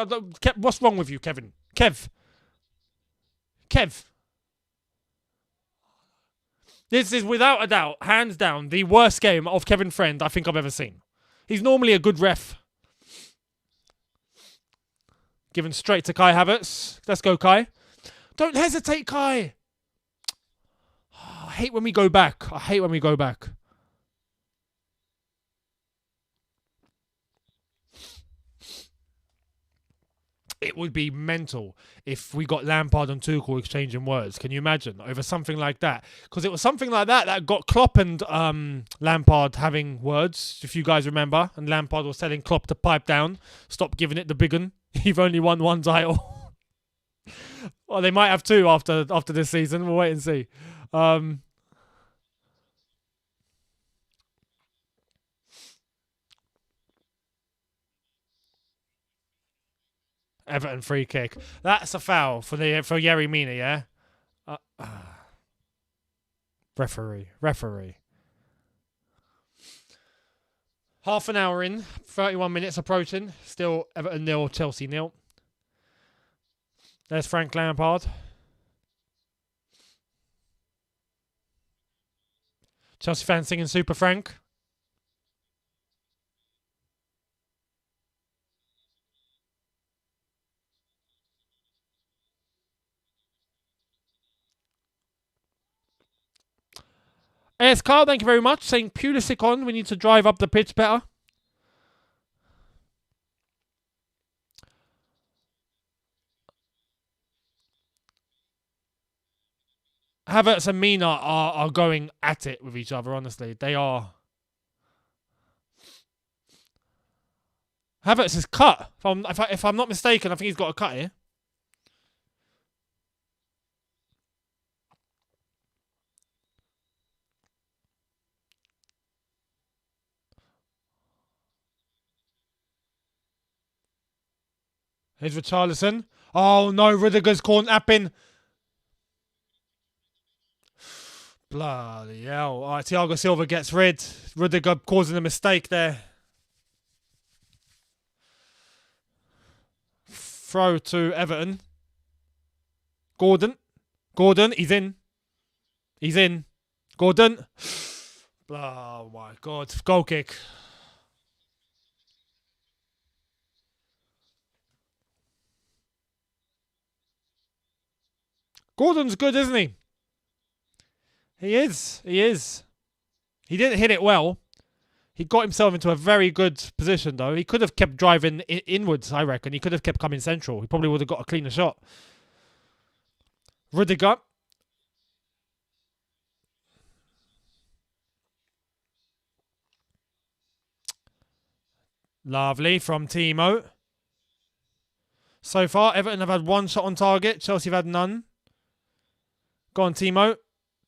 What's wrong with you, Kevin? Kev. This is without a doubt, hands down, the worst game of Kevin Friend I think I've ever seen. He's normally a good ref. Given straight to Kai Havertz. Let's go, Kai. Don't hesitate, Kai. I hate when we go back. It would be mental if we got Lampard and Tuchel exchanging words. Can you imagine? Over something like that. Because it was something like that that got Klopp and Lampard having words, if you guys remember. And Lampard was telling Klopp to pipe down. Stop giving it the big un. You've only won one title. Well, they might have two after this season. We'll wait and see. Everton free kick. That's a foul for Yerry Mina, yeah? Referee. Half an hour in, 31 minutes approaching. Still Everton 0, Chelsea 0. There's Frank Lampard. Chelsea fans singing Super Frank. Yes, Carl, thank you very much. Saying Pulisic on, we need to drive up the pitch better. Havertz and Mina are going at it with each other, honestly. They are. Havertz is cut. If I'm not mistaken, I think he's got a cut here. Here's Richarlison. Oh no, Rudiger's caught napping. Bloody hell. Alright, Thiago Silva gets rid. Rudiger causing a mistake there. Throw to Everton. Gordon, he's in. Gordon. Oh my God. Goal kick. Gordon's good, isn't he? He is. He didn't hit it well. He got himself into a very good position, though. He could have kept driving inwards, I reckon. He could have kept coming central. He probably would have got a cleaner shot. Rudiger. Lovely from Timo. So far, Everton have had one shot on target. Chelsea have had none. Go on, Timo.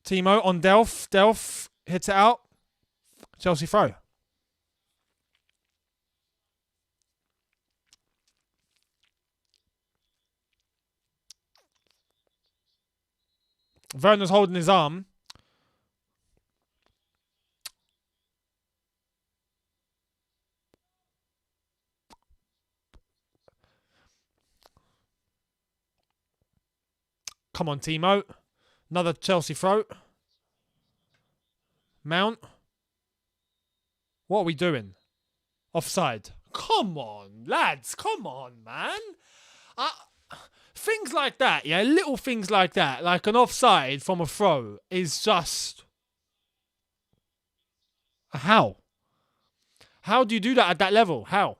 Timo on Delph. Delph hits it out. Chelsea throw. Werner's holding his arm. Come on, Timo. Another Chelsea throw. Mount. What are we doing? Offside. Come on, lads. Come on, man. Things like that, yeah, little things like that, like an offside from a throw, is just... How? How do you do that at that level? How?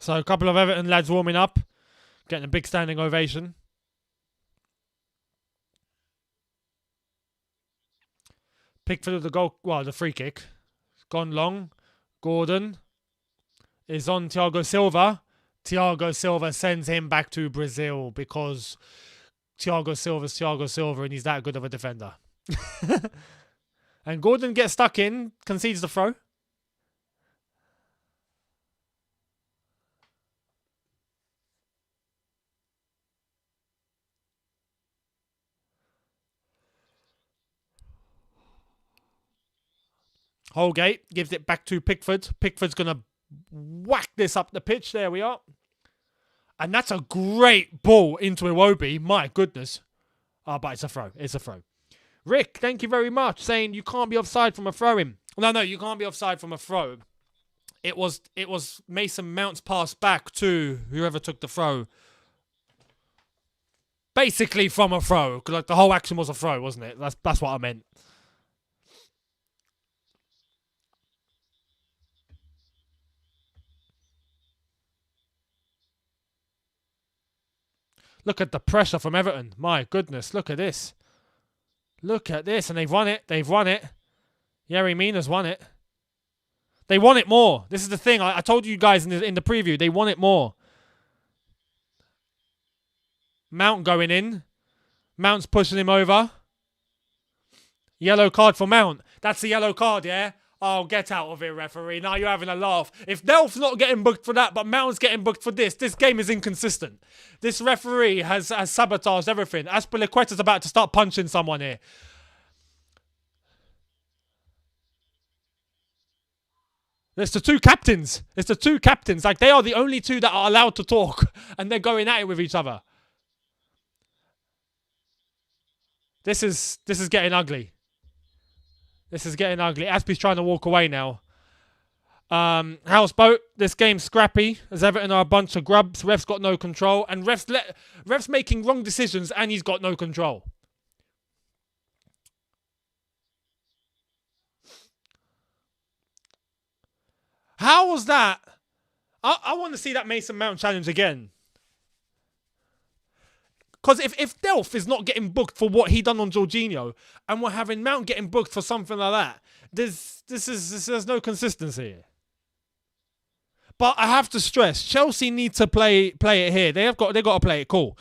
So a couple of Everton lads warming up, getting a big standing ovation. Pickford with the goal, well, the free kick. It's gone long. Gordon is on Thiago Silva. Thiago Silva sends him back to Brazil because Thiago Silva's Thiago Silva and he's that good of a defender. And Gordon gets stuck in, concedes the throw. Holgate gives it back to Pickford. Pickford's going to Whack this up the pitch. There we are. And that's a great ball into Iwobi. My goodness. Oh, but it's a throw. It's a throw. Rick, thank you very much. Saying you can't be offside from a throw-in. No, you can't be offside from a throw. It was Mason Mount's pass back to whoever took the throw. Basically from a throw. Because like, the whole action was a throw, wasn't it? That's what I meant. Look at the pressure from Everton. My goodness, look at this. Look at this. And they've won it. They've won it. Yerry Mina's won it. They want it more. This is the thing. I told you guys in the preview. They want it more. Mount going in. Mount's pushing him over. Yellow card for Mount. That's a yellow card, yeah? Oh, get out of here, referee. Now you're having a laugh. If Delph's not getting booked for that, but Mount's getting booked for this game is inconsistent. This referee has sabotaged everything. Aspilicueta's about to start punching someone here. It's the two captains. It's the two captains. Like, they are the only two that are allowed to talk. And they're going at it with each other. This is getting ugly. This is getting ugly. Aspie's trying to walk away now. Houseboat. This game's scrappy. As Everton are a bunch of grubs. Ref's got no control. And ref's making wrong decisions and he's got no control. How was that? I want to see that Mason Mount challenge again. Because if Delph is not getting booked for what he done on Jorginho, and we're having Mount getting booked for something like that, there's no consistency here. But I have to stress, Chelsea need to play it here. They got to play it cool.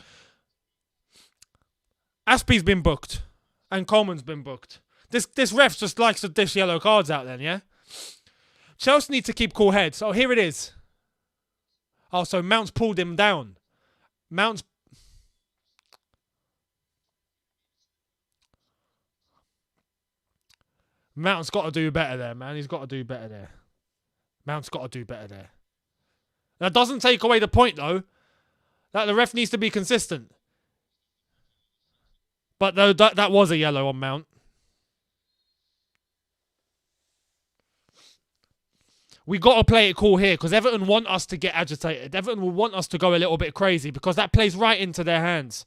Aspie's been booked, and Coleman's been booked. This ref just likes to dish yellow cards out then, yeah? Chelsea need to keep cool heads. Oh, here it is. Oh, so Mount's pulled him down. Mount's got to do better there, man. He's got to do better there. Mount's got to do better there. That doesn't take away the point, though, that the ref needs to be consistent. But though that was a yellow on Mount. We got to play it cool here because Everton want us to get agitated. Everton will want us to go a little bit crazy because that plays right into their hands.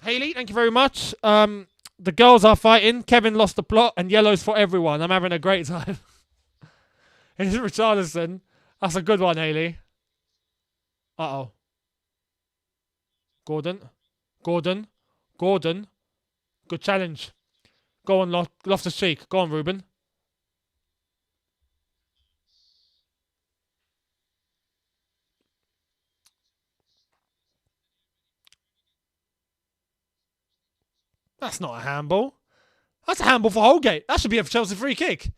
Haley, thank you very much. The girls are fighting. Kevin lost the plot and yellow's for everyone. I'm having a great time. It's Richarlison. That's a good one, Haley. Uh-oh. Gordon. Good challenge. Go on, Loftus-Cheek. Go on, Ruben. That's not a handball. That's a handball for Holgate. That should be a Chelsea free kick.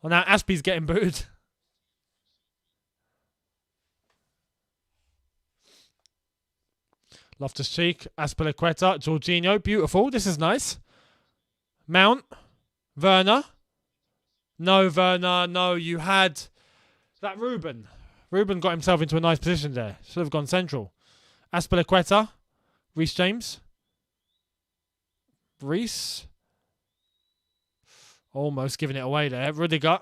Well, now Aspie's getting booed. Loftus-Cheek, Aspilicueta, Jorginho. Beautiful. This is nice. Mount. Werner. No, Werner. No, you had that Ruben. Ruben got himself into a nice position there. Should have gone central. Aspilicueta. Reece James. Reece. Almost giving it away there. Rudiger.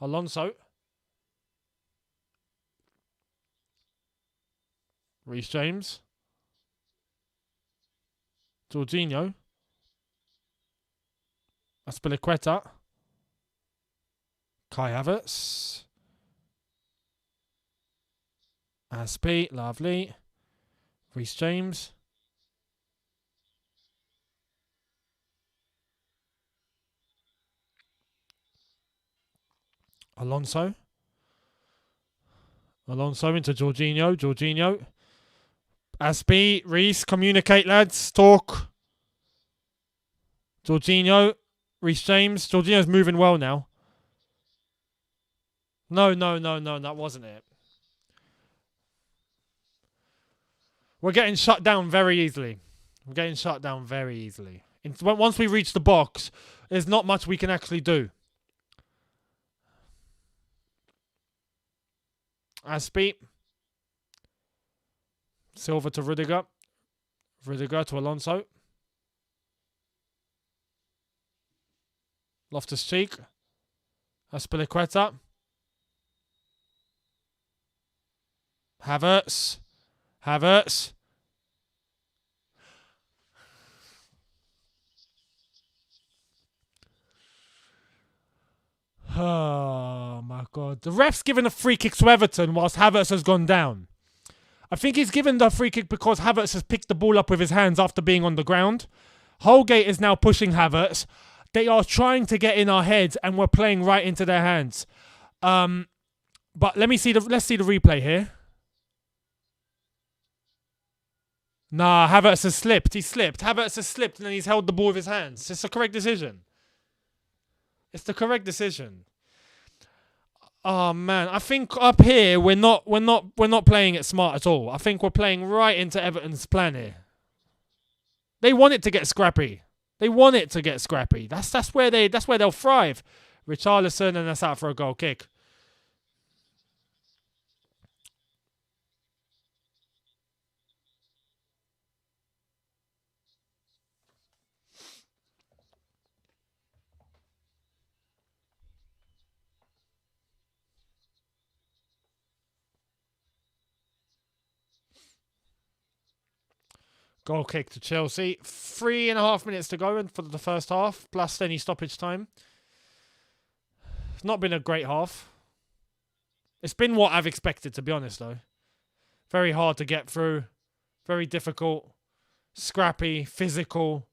Alonso. Reece James. Jorginho. Aspilicueta. Kai Havertz. Aspie, lovely. Reece James. Alonso. Alonso into Jorginho. Aspie, Reece, communicate, lads. Talk. Jorginho. Reece James. Jorginho's moving well now. No, that wasn't it. We're getting shut down very easily. We're getting shut down very easily. Once we reach the box, there's not much we can actually do. Aspie. Silva to Rudiger. Rudiger to Alonso. Loftus-Cheek. Aspilicueta. Havertz. Havertz. Oh my God. The ref's given a free kick to Everton whilst Havertz has gone down. I think he's given the free kick because Havertz has picked the ball up with his hands after being on the ground. Holgate is now pushing Havertz. They are trying to get in our heads and we're playing right into their hands. But let's see the replay here. Nah, Havertz has slipped. He slipped. Havertz has slipped and then he's held the ball with his hands. It's the correct decision. It's the correct decision. Oh man, I think up here we're not playing it smart at all. I think we're playing right into Everton's plan here. They want it to get scrappy. They want it to get scrappy. That's where they'll thrive. Richarlison, and that's out for a goal kick. Goal kick to Chelsea. 3.5 minutes to go for the first half, plus any stoppage time. It's not been a great half. It's been what I've expected, to be honest, though. Very hard to get through. Very difficult. Scrappy. Physical.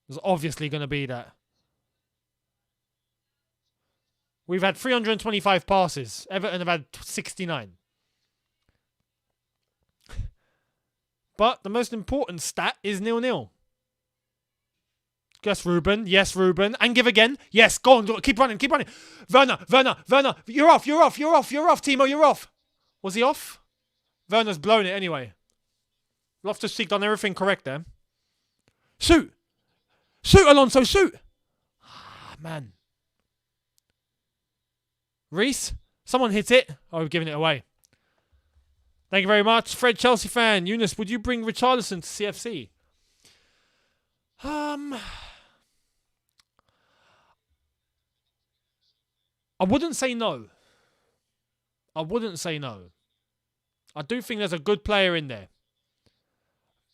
There's obviously going to be that. We've had 325 passes. Everton have had 69. But the most important stat is 0-0. Yes, Ruben. Yes, Ruben. And give again. Yes, go on. Keep running. Keep running. Werner. You're off. Timo, you're off. Was he off? Werner's blown it anyway. Loftus-Cheek done everything correct there. Shoot. Shoot, Alonso. Shoot. Ah, man. Reese. Someone hit it. Oh, we're giving it away. Thank you very much. Fred, Chelsea fan. Younes, would you bring Richarlison to CFC? I wouldn't say no. I do think there's a good player in there.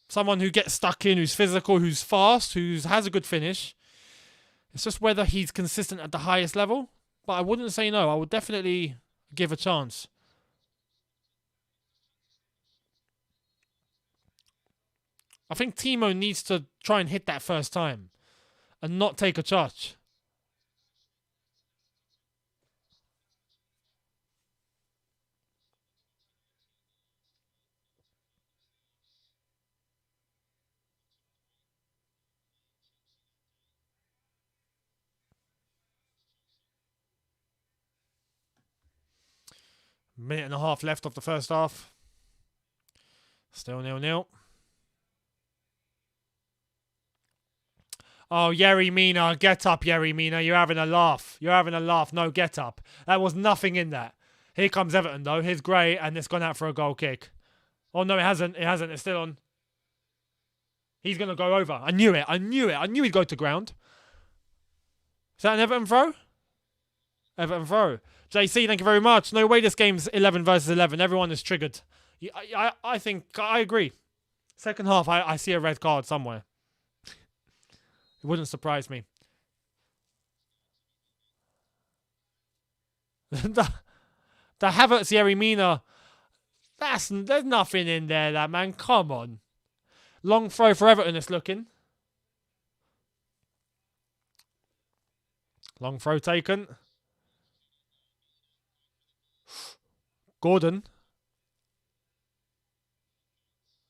Someone who gets stuck in, who's physical, who's fast, who has a good finish. It's just whether he's consistent at the highest level. But I wouldn't say no. I would definitely give a chance. I think Timo needs to try and hit that first time and not take a charge. Minute and a half left of the first half. Still 0-0. Oh, Yerry Mina, get up, Yerry Mina. You're having a laugh. No, get up. That was nothing in that. Here comes Everton, though. Here's Gray, and it's gone out for a goal kick. Oh, no, it hasn't. It's still on. He's going to go over. I knew it. I knew he'd go to ground. Is that an Everton throw? Everton throw. JC, thank you very much. No way this game's 11 versus 11. Everyone is triggered. I think, I agree. Second half, I see a red card somewhere. It wouldn't surprise me. the Havertz Yerry Mina. There's nothing in there, that man. Come on. Long throw for Everton, it's looking. Long throw taken. Gordon.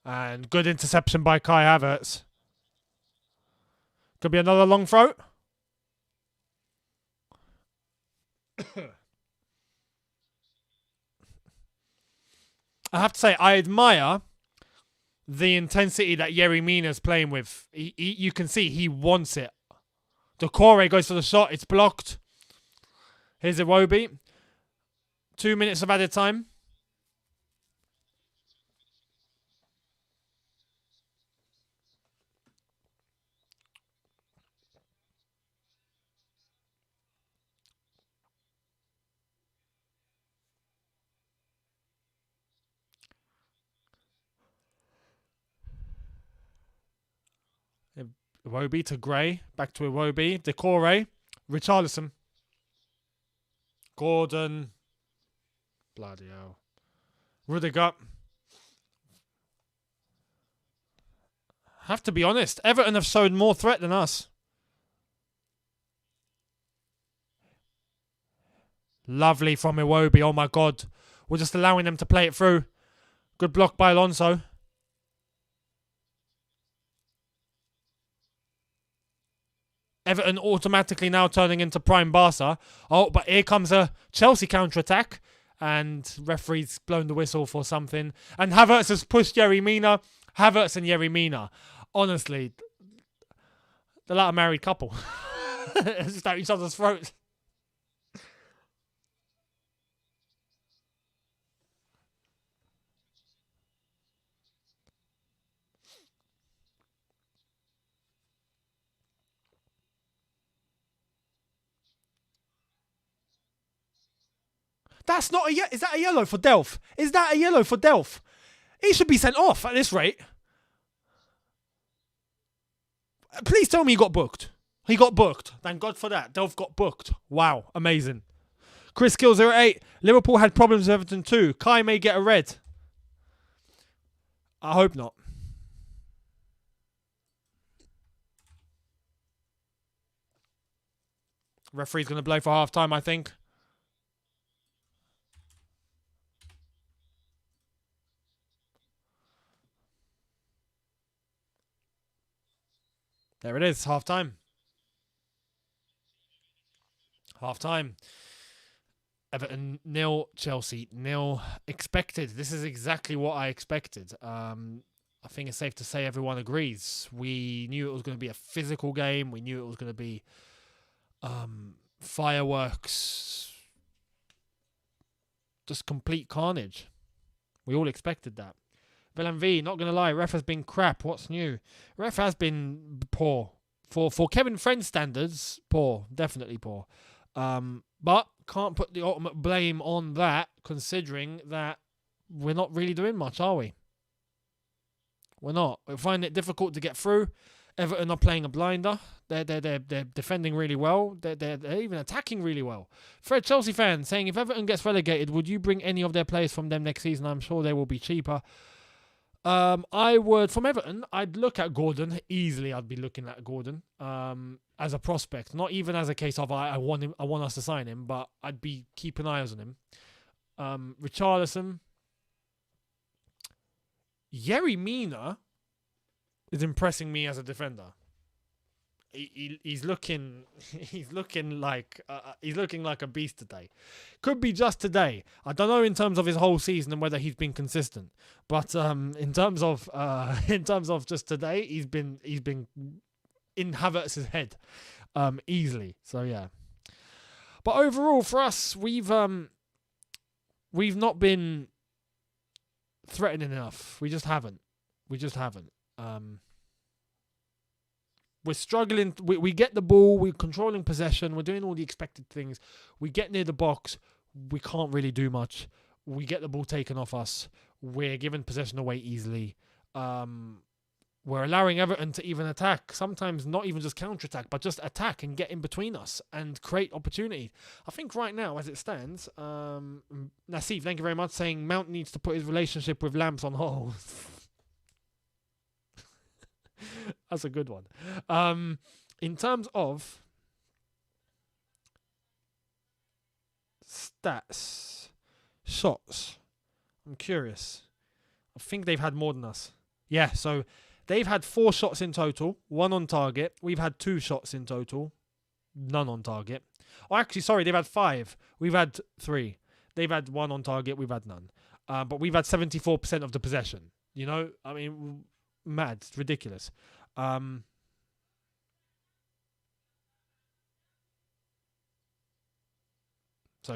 And good interception by Kai Havertz. Could be another long throw. I have to say, I admire the intensity that Yerry Mina's playing with. You can see he wants it. Decore goes for the shot. It's blocked. Here's Iwobi. 2 minutes of added time. Iwobi to Gray. Back to Iwobi. Decore. Richarlison. Gordon. Bloody hell. Rudiger. Have to be honest, Everton have shown more threat than us. Lovely from Iwobi. Oh my God. We're just allowing them to play it through. Good block by Alonso. Everton automatically now turning into prime Barca. Oh, but here comes a Chelsea counter-attack. And referee's blown the whistle for something. And Havertz has pushed Yerry Mina. Havertz and Yerry Mina. Honestly, they're like a married couple. It's just at each other's throats. That's not a... Is that a yellow for Delph? Is that a yellow for Delph? He should be sent off at this rate. Please tell me he got booked. He got booked. Thank God for that. Delph got booked. Wow. Amazing. Chris Gill 08. Liverpool had problems with Everton too. Kai may get a red. I hope not. Referee's going to blow for half time, I think. There it is, half time. Half time. Everton 0, Chelsea 0. Expected. This is exactly what I expected. I think it's safe to say everyone agrees. We knew it was going to be a physical game. We knew it was going to be fireworks. Just complete carnage. We all expected that. Villan V, not going to lie, ref has been crap. What's new? Ref has been poor. For Kevin Friend's standards, poor. Definitely poor. But can't put the ultimate blame on that, considering that we're not really doing much, are we? We're not. We find it difficult to get through. Everton are playing a blinder. They're defending really well. They're even attacking really well. Fred, Chelsea fan, saying if Everton gets relegated, would you bring any of their players from them next season? I'm sure they will be cheaper. I would, from Everton, I'd look at Gordon. Easily, I'd be looking at Gordon as a prospect. Not even as a case of I want him, I want us to sign him, but I'd be keeping eyes on him. Richarlison. Yerry Mina is impressing me as a defender. He's looking like a beast today. Could be just today. I don't know in terms of his whole season and whether he's been consistent, but in terms of just today, he's been in Havertz's head easily. So yeah. But overall, for us, we've not been threatening enough. We just haven't. We're struggling. We get the ball. We're controlling possession. We're doing all the expected things. We get near the box. We can't really do much. We get the ball taken off us. We're giving possession away easily. We're allowing Everton to even attack. Sometimes not even just counter-attack, but just attack and get in between us and create opportunity. I think right now, as it stands, Nassif, thank you very much, saying Mount needs to put his relationship with Lamps on hold. That's a good one. In terms of stats, shots, I'm curious. I think they've had more than us. Yeah, so they've had 4 shots in total, 1 on target. We've had 2 shots in total, none on target. Oh, actually, sorry, they've had 5. We've had 3. They've had 1 on target. We've had none. But we've had 74% of the possession. You know, I mean, mad, it's ridiculous. So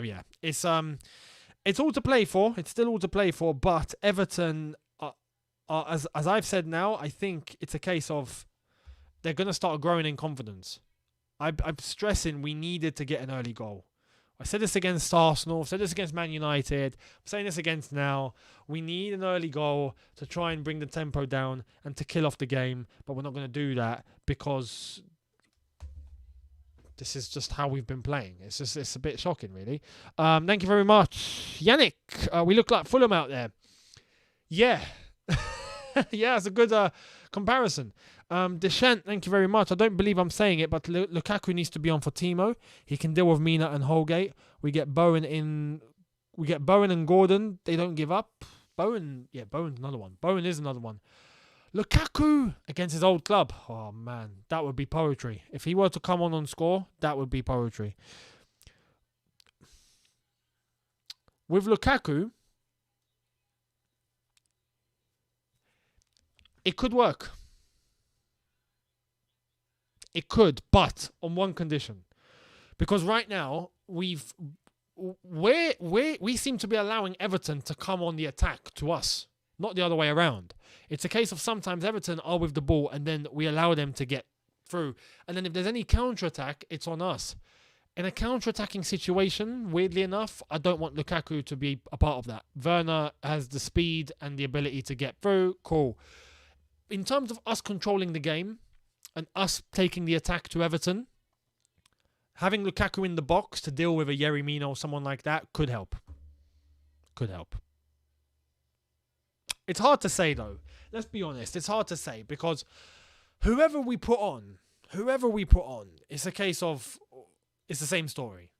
yeah, it's all to play for. It's still all to play for. But Everton, as I've said now, I think it's a case of they're going to start growing in confidence. I'm stressing we needed to get an early goal. I said this against Arsenal. I said this against Man United. I'm saying this against now. We need an early goal to try and bring the tempo down and to kill off the game. But we're not going to do that because this is just how we've been playing. It's a bit shocking, really. Thank you very much, Yannick. We look like Fulham out there. Yeah. Yeah, it's a good comparison. Deschamps, thank you very much. I don't believe I'm saying it, but Lukaku needs to be on for Timo. He can deal with Mina and Holgate. We get Bowen and Gordon. They don't give up. Bowen's another one. Bowen is another one. Lukaku against his old club. Oh, man. That would be poetry. If he were to come on and score, that would be poetry. With Lukaku, it could work. It could, but on one condition. Because right now, we seem to be allowing Everton to come on the attack to us, not the other way around. It's a case of sometimes Everton are with the ball and then we allow them to get through. And then if there's any counter-attack, it's on us. In a counter-attacking situation, weirdly enough, I don't want Lukaku to be a part of that. Werner has the speed and the ability to get through. Cool. In terms of us controlling the game and us taking the attack to Everton, having Lukaku in the box to deal with a Yerry Mina or someone like that could help. Could help. It's hard to say, though. Let's be honest. It's hard to say because whoever we put on, it's a case of, it's the same story.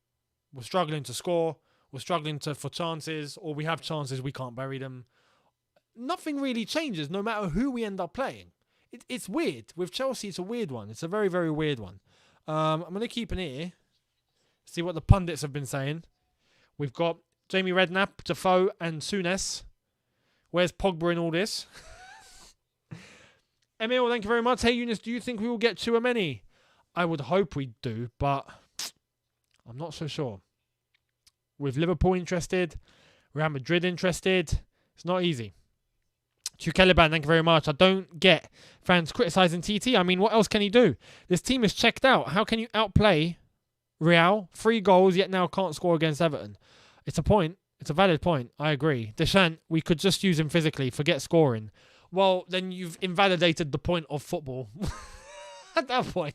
We're struggling to score. We're struggling for chances, or we have chances, we can't bury them. Nothing really changes no matter who we end up playing. It's weird. With Chelsea, it's a weird one. It's a very, very weird one. I'm going to keep an ear, see what the pundits have been saying. We've got Jamie Redknapp, Defoe, and Younes. Where's Pogba in all this? Emil, thank you very much. Hey, Younes, do you think we will get Tchouaméni? I would hope we do, but I'm not so sure. With Liverpool interested, Real Madrid interested, it's not easy. Caliban, thank you very much. I don't get fans criticising TT. I mean, what else can he do? This team is checked out. How can you outplay Real? 3 goals, yet now can't score against Everton. It's a point. It's a valid point. I agree. Deschamps, we could just use him physically. Forget scoring. Well, then you've invalidated the point of football. At that point.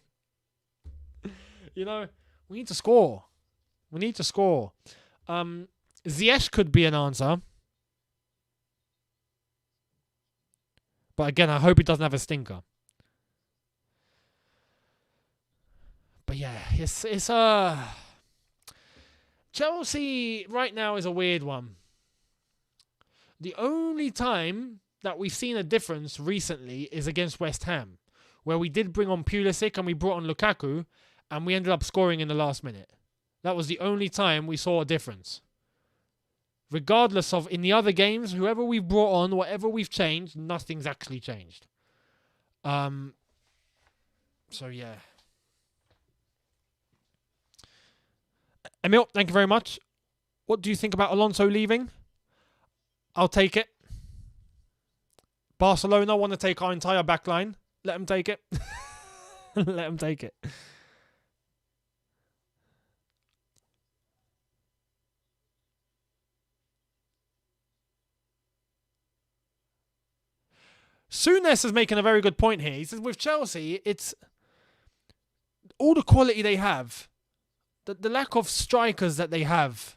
You know, we need to score. We need to score. Ziyech could be an answer. But again, I hope he doesn't have a stinker. But yeah, it's Chelsea right now is a weird one. The only time that we've seen a difference recently is against West Ham, where we did bring on Pulisic and we brought on Lukaku, and we ended up scoring in the last minute. That was the only time we saw a difference. Regardless of, in the other games, whoever we've brought on, whatever we've changed, nothing's actually changed. So, yeah. Emil, thank you very much. What do you think about Alonso leaving? I'll take it. Barcelona want to take our entire back line. Let them take it. Let them take it. Younes is making a very good point here. He says with Chelsea, it's all the quality they have, the lack of strikers that they have.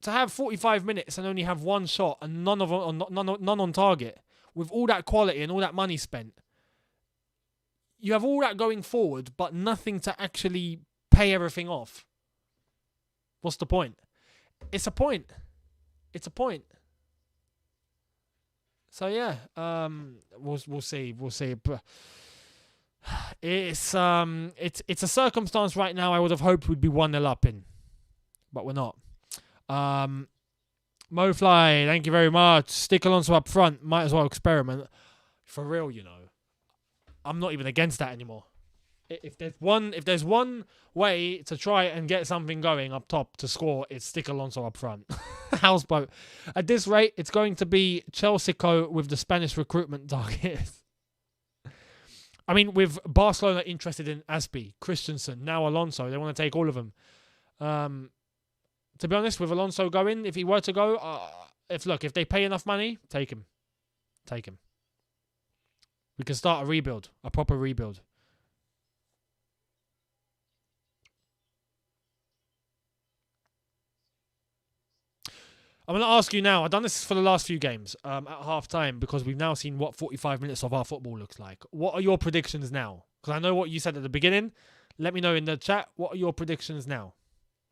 To have 45 minutes and only have one shot and none on target, with all that quality and all that money spent, you have all that going forward, but nothing to actually pay everything off. What's the point? It's a point. It's a point. So yeah, we'll see. But it's a circumstance right now I would have hoped we'd be 1-0 up in, but we're not. Mofly, thank you very much. Stick Alonso up front. Might as well experiment. For real, I'm not even against that anymore. If there's one way to try and get something going up top to score, it's stick Alonso up front. Houseboat. At this rate, it's going to be Chelsea with the Spanish recruitment target. I mean, with Barcelona interested in Aspi, Christensen, now Alonso, they want to take all of them. To be honest, with Alonso going, if he were to go, if they pay enough money, take him. Take him. We can start a rebuild, a proper rebuild. I'm going to ask you now. I've done this for the last few games at half time because we've now seen what 45 minutes of our football looks like. What are your predictions now? Because I know what you said at the beginning. Let me know in the chat. What are your predictions now?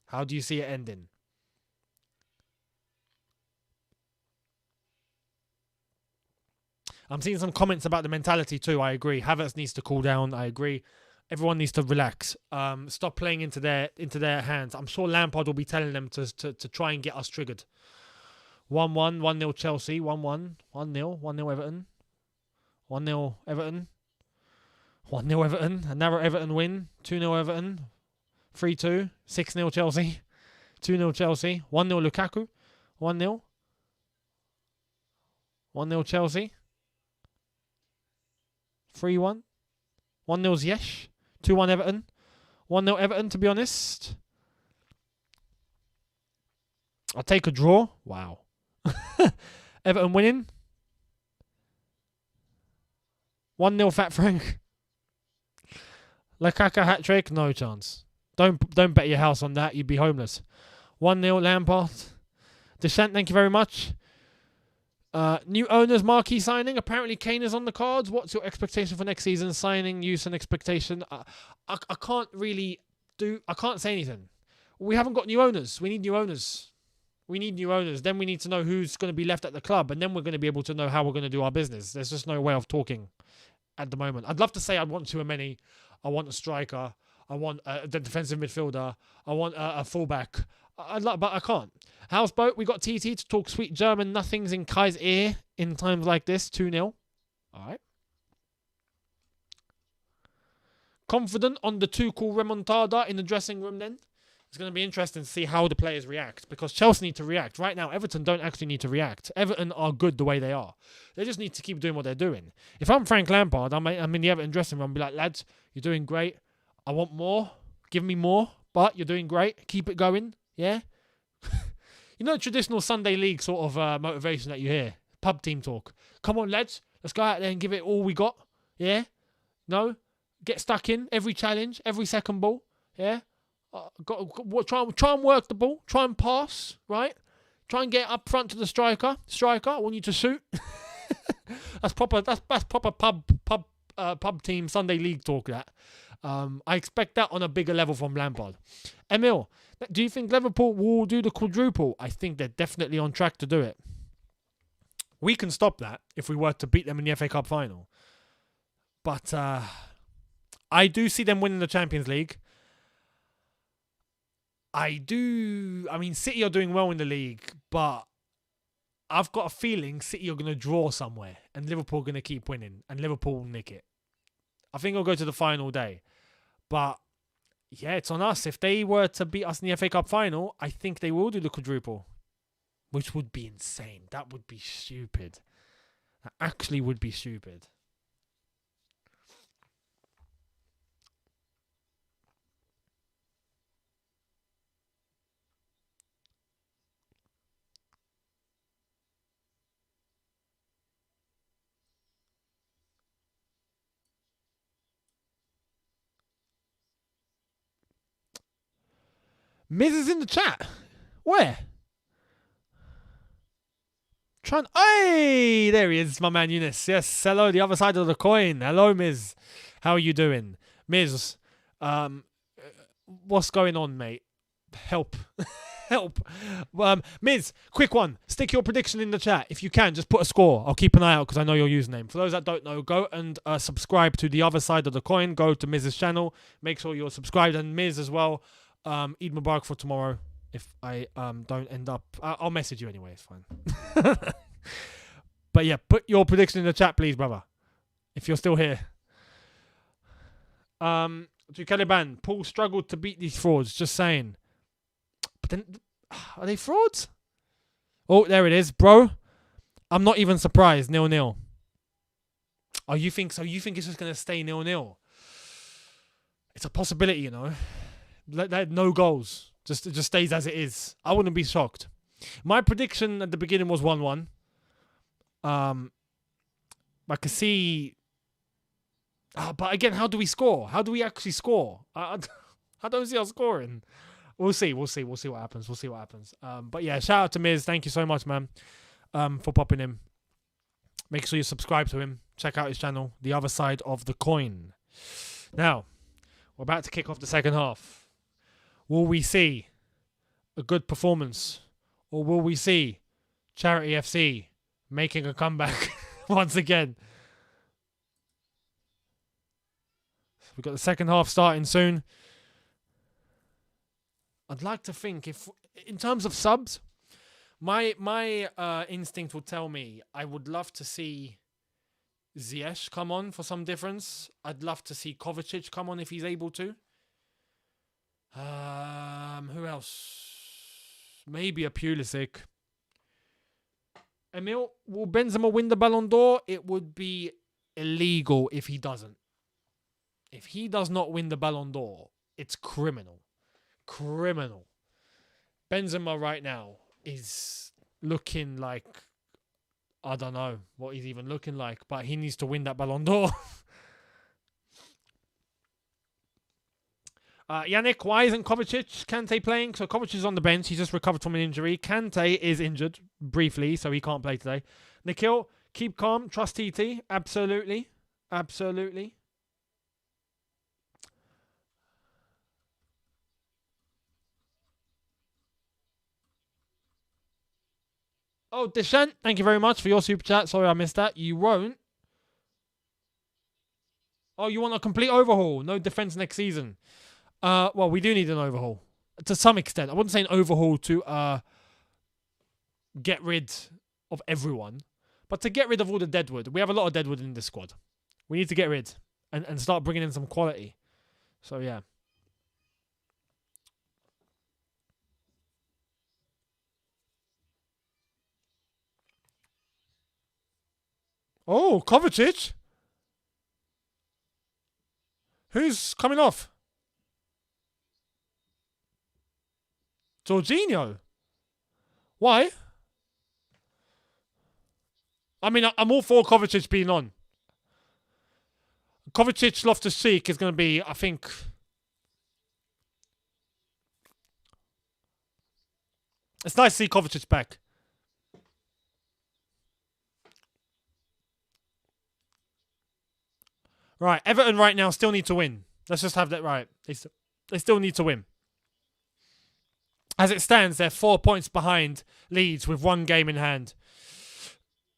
How do you see it ending? I'm seeing some comments about the mentality too. I agree. Havertz needs to cool down. I agree. Everyone needs to relax. Stop playing into their hands. I'm sure Lampard will be telling them to try and get us triggered. 1-1, 1-0 Chelsea, 1-1, 1-0, 1-0 Everton, 1-0 Everton, 1-0 Everton, a narrow Everton win, 2-0 Everton, 3-2, 6-0 Chelsea, 2-0 Chelsea, 1-0 Lukaku, 1-0, 1-0 Chelsea, 3-1, 1-0 Ziyech, 2-1 Everton, 1-0 Everton to be honest. I'll take a draw. Wow. Everton winning. 1-0 Fat Frank. Lukaku hat-trick. No chance. Don't bet your house on that. You'd be homeless. 1-0 Lampard. Deschamps, thank you very much. New owners marquee signing. Apparently Kane is on the cards. What's your expectation for next season? Signing, use and expectation. I can't really I can't say anything. We haven't got new owners. We need new owners. We need new owners. Then we need to know who's going to be left at the club. And then we're going to be able to know how we're going to do our business. There's just no way of talking at the moment. I'd love to say I want Tchouaméni. I want a striker. I want the defensive midfielder. I want a fullback. But I can't. Houseboat, we got TT to talk sweet German nothings in Kai's ear in times like this. 2-0. All right. Confident on the Tuchel remontada in the dressing room then. It's going to be interesting to see how the players react because Chelsea need to react. Right now, Everton don't actually need to react. Everton are good the way they are. They just need to keep doing what they're doing. If I'm Frank Lampard, I'm in the Everton dressing room, I'll be like, lads, you're doing great. I want more. Give me more. But you're doing great. Keep it going. Yeah? You know, traditional Sunday league sort of motivation that you hear. Pub team talk. Come on, lads. Let's go out there and give it all we got. Yeah? No? Get stuck in. Every challenge. Every second ball. Yeah? Try and work the ball. Try and pass, right? Try and get up front to the striker. Striker, I want you to shoot. That's proper pub team Sunday league talk. That I expect that on a bigger level from Lampard. Emil, do you think Liverpool will do the quadruple? I think they're definitely on track to do it. We can stop that if we were to beat them in the FA Cup final. But I do see them winning the Champions League. I mean, City are doing well in the league, but I've got a feeling City are going to draw somewhere and Liverpool are going to keep winning and Liverpool will nick it. I think it'll go to the final day. But, yeah, it's on us. If they were to beat us in the FA Cup final, I think they will do the quadruple, which would be insane. That would be stupid. That actually would be stupid. Miz is in the chat. Where? Hey, there he is, my man Younes. Yes, hello, the other side of the coin. Hello, Miz. How are you doing? Miz, what's going on, mate? Help. Help. Miz, quick one. Stick your prediction in the chat. If you can, just put a score. I'll keep an eye out because I know your username. For those that don't know, go and subscribe to the other side of the coin. Go to Miz's channel. Make sure you're subscribed. And Miz as well. Eid Mubarak for tomorrow. if I don't end up. I'll message you anyway. It's fine. But yeah, put your prediction in the chat, please, brother. If you're still here. To Caliban, Paul struggled to beat these frauds. Just saying. But then, are they frauds? Oh, there it is, bro. I'm not even surprised. 0-0. Oh, you think so? You think it's just gonna stay 0-0? It's a possibility, you know. No goals. It just stays as it is. I wouldn't be shocked. My prediction at the beginning was 1-1. I can see. But again, how do we score? How do we actually score? I don't see us scoring. We'll see. We'll see what happens. But yeah, shout out to Miz. Thank you so much, man, for popping in. Make sure you subscribe to him. Check out his channel, The Other Side of the Coin. Now, we're about to kick off the second half. Will we see a good performance? Or will we see Charity FC making a comeback once again? We've got the second half starting soon. I'd like to think, if in terms of subs, my instinct would tell me I would love to see Ziyech come on for some difference. I'd love to see Kovacic come on if he's able to. Who else? Maybe a Pulisic. Emil, will Benzema win the Ballon d'Or? It would be illegal if he doesn't. If he does not win the Ballon d'Or, it's criminal. Criminal. Benzema right now is looking like, I don't know what he's even looking like, but he needs to win that Ballon d'Or. Yannick, why isn't Kovacic, Kante playing? So Kovacic is on the bench. He's just recovered from an injury. Kante is injured briefly, so he can't play today. Nikhil, keep calm. Trust TT. Absolutely. Absolutely. Oh, Deshant, thank you very much for your super chat. Sorry I missed that. You won't. Oh, you want a complete overhaul? No defense next season. Well, we do need an overhaul. To some extent. I wouldn't say an overhaul to get rid of everyone. But to get rid of all the deadwood. We have a lot of deadwood in this squad. We need to get rid. And start bringing in some quality. So, yeah. Oh, Kovacic? Who's coming off? Jorginho? Why? I mean, I'm all for Kovacic being on. Kovacic Loftus-Cheek is going to be, I think... It's nice to see Kovacic back. Right, Everton right now still need to win. Let's just have that right. They still need to win. As it stands, they're 4 points behind Leeds with one game in hand.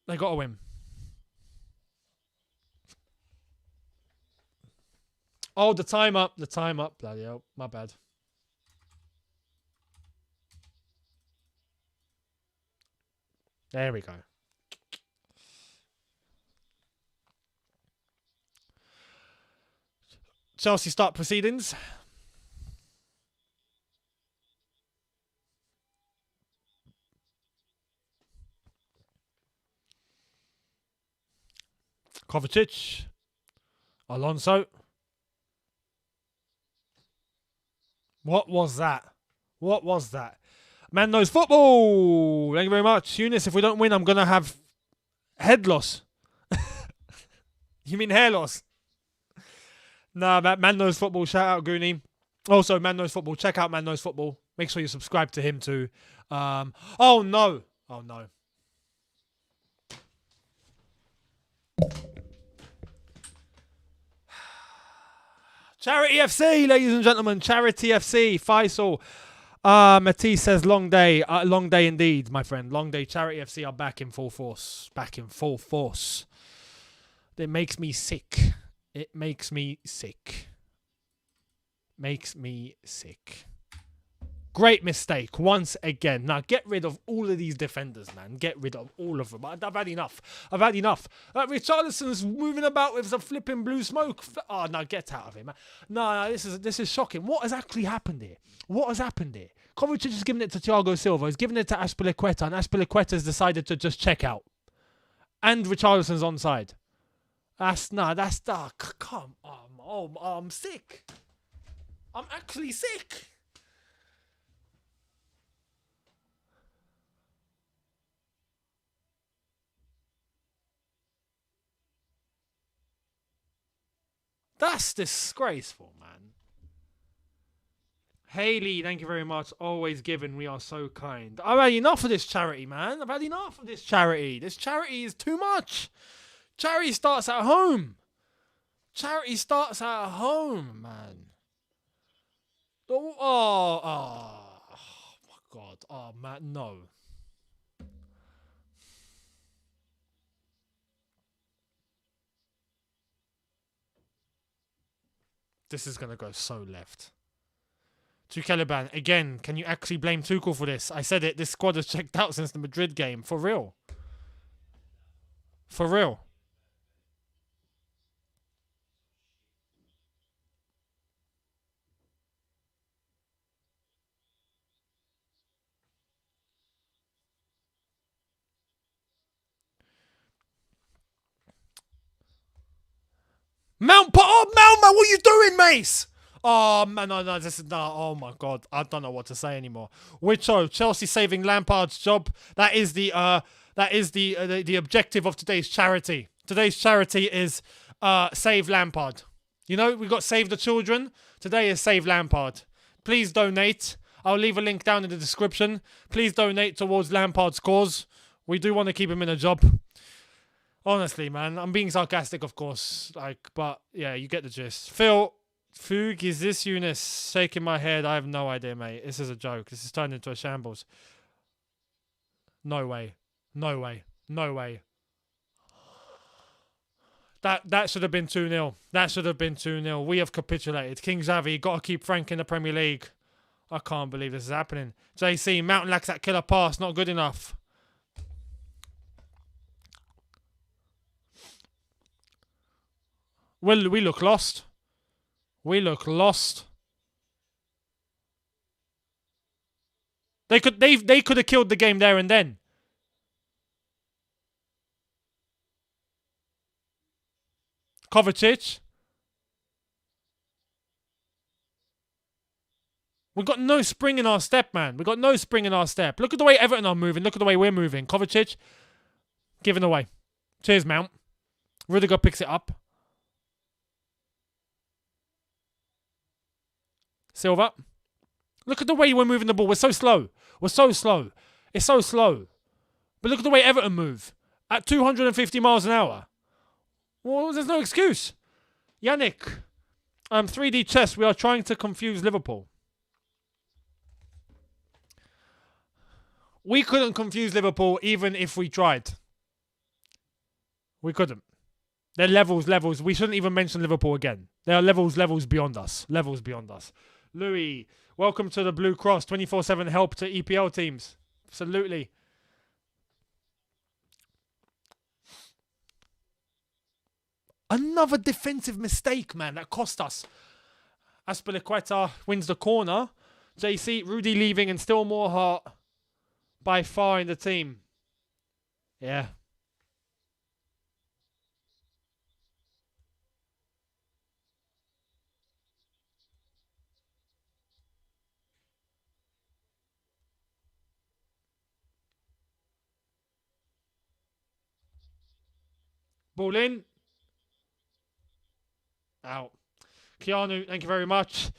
They got to win. Oh, the time up. The time up. Bloody hell. My bad. There we go. Chelsea start proceedings. Kovacic. Alonso. What was that? What was that? Man knows football. Thank you very much. Younes, if we don't win, I'm going to have head loss. You mean hair loss? Nah, Man Knows Football. Shout out Goonie. Also, Man Knows Football. Check out Man Knows Football. Make sure you subscribe to him too. Oh, no. Oh, no. Charity FC, ladies and gentlemen. Charity FC. Faisal. Matisse says long day. Long day indeed, my friend. Long day. Charity FC are back in full force. Back in full force. It makes me sick. It makes me sick. Makes me sick. Great mistake once again. Now get rid of all of these defenders, man. Get rid of all of them. I've had enough. Richarlison's moving about with some flipping blue smoke. Oh no, get out of it, man. No, this is shocking. What has actually happened here? Kovacic is giving it to Thiago Silva. He's giving it to Azpilicueta, and Azpilicueta has decided to just check out. And Richarlison's onside. Come on. I'm sick. I'm actually sick. That's disgraceful, man. Haley, thank you very much. Always given. We are so kind. I've had enough of this charity, man. I've had enough of this charity. This charity is too much. Charity starts at home. Charity starts at home, man. Oh my God. Oh, man, no. This is going to go so left. To Caliban, again, can you actually blame Tuchel for this? I said it, this squad has checked out since the Madrid game. For real. For real. Mount, man, what are you doing, Mace? Oh man, no, this is no. Oh my God, I don't know what to say anymore. Chelsea saving Lampard's job. That is the objective of today's charity. Today's charity is save Lampard. You know, we got save the children. Today is save Lampard. Please donate. I'll leave a link down in the description. Please donate towards Lampard's cause. We do want to keep him in a job. Honestly, man, I'm being sarcastic, of course. But yeah, you get the gist. Phil, Foog, is this Younes? Shaking my head. I have no idea, mate. This is a joke. This is turned into a shambles. No way. That should have been 2-0. We have capitulated. King Xavi, got to keep Frank in the Premier League. I can't believe this is happening. JC, Mountain lacks that killer pass. Not good enough. Well, we look lost. They could have killed the game there and then. Kovacic. We've got no spring in our step, man. Look at the way Everton are moving. Look at the way we're moving. Kovacic. Given away. Cheers, Mount. Rudiger picks it up. Silva. Look at the way we're moving the ball. We're so slow. It's so slow. But look at the way Everton move. At 250 miles an hour. Well, there's no excuse. Yannick. 3D chess. We are trying to confuse Liverpool. We couldn't confuse Liverpool even if we tried. We couldn't. They're levels. We shouldn't even mention Liverpool again. They are levels beyond us. Louis, welcome to the Blue Cross. 24/7 help to EPL teams. Absolutely. Another defensive mistake, man, that cost us. Azpilicueta wins the corner. JC, Rudy leaving and still more heart by far in the team. Yeah. Ball in. Out. Keanu, thank you very much.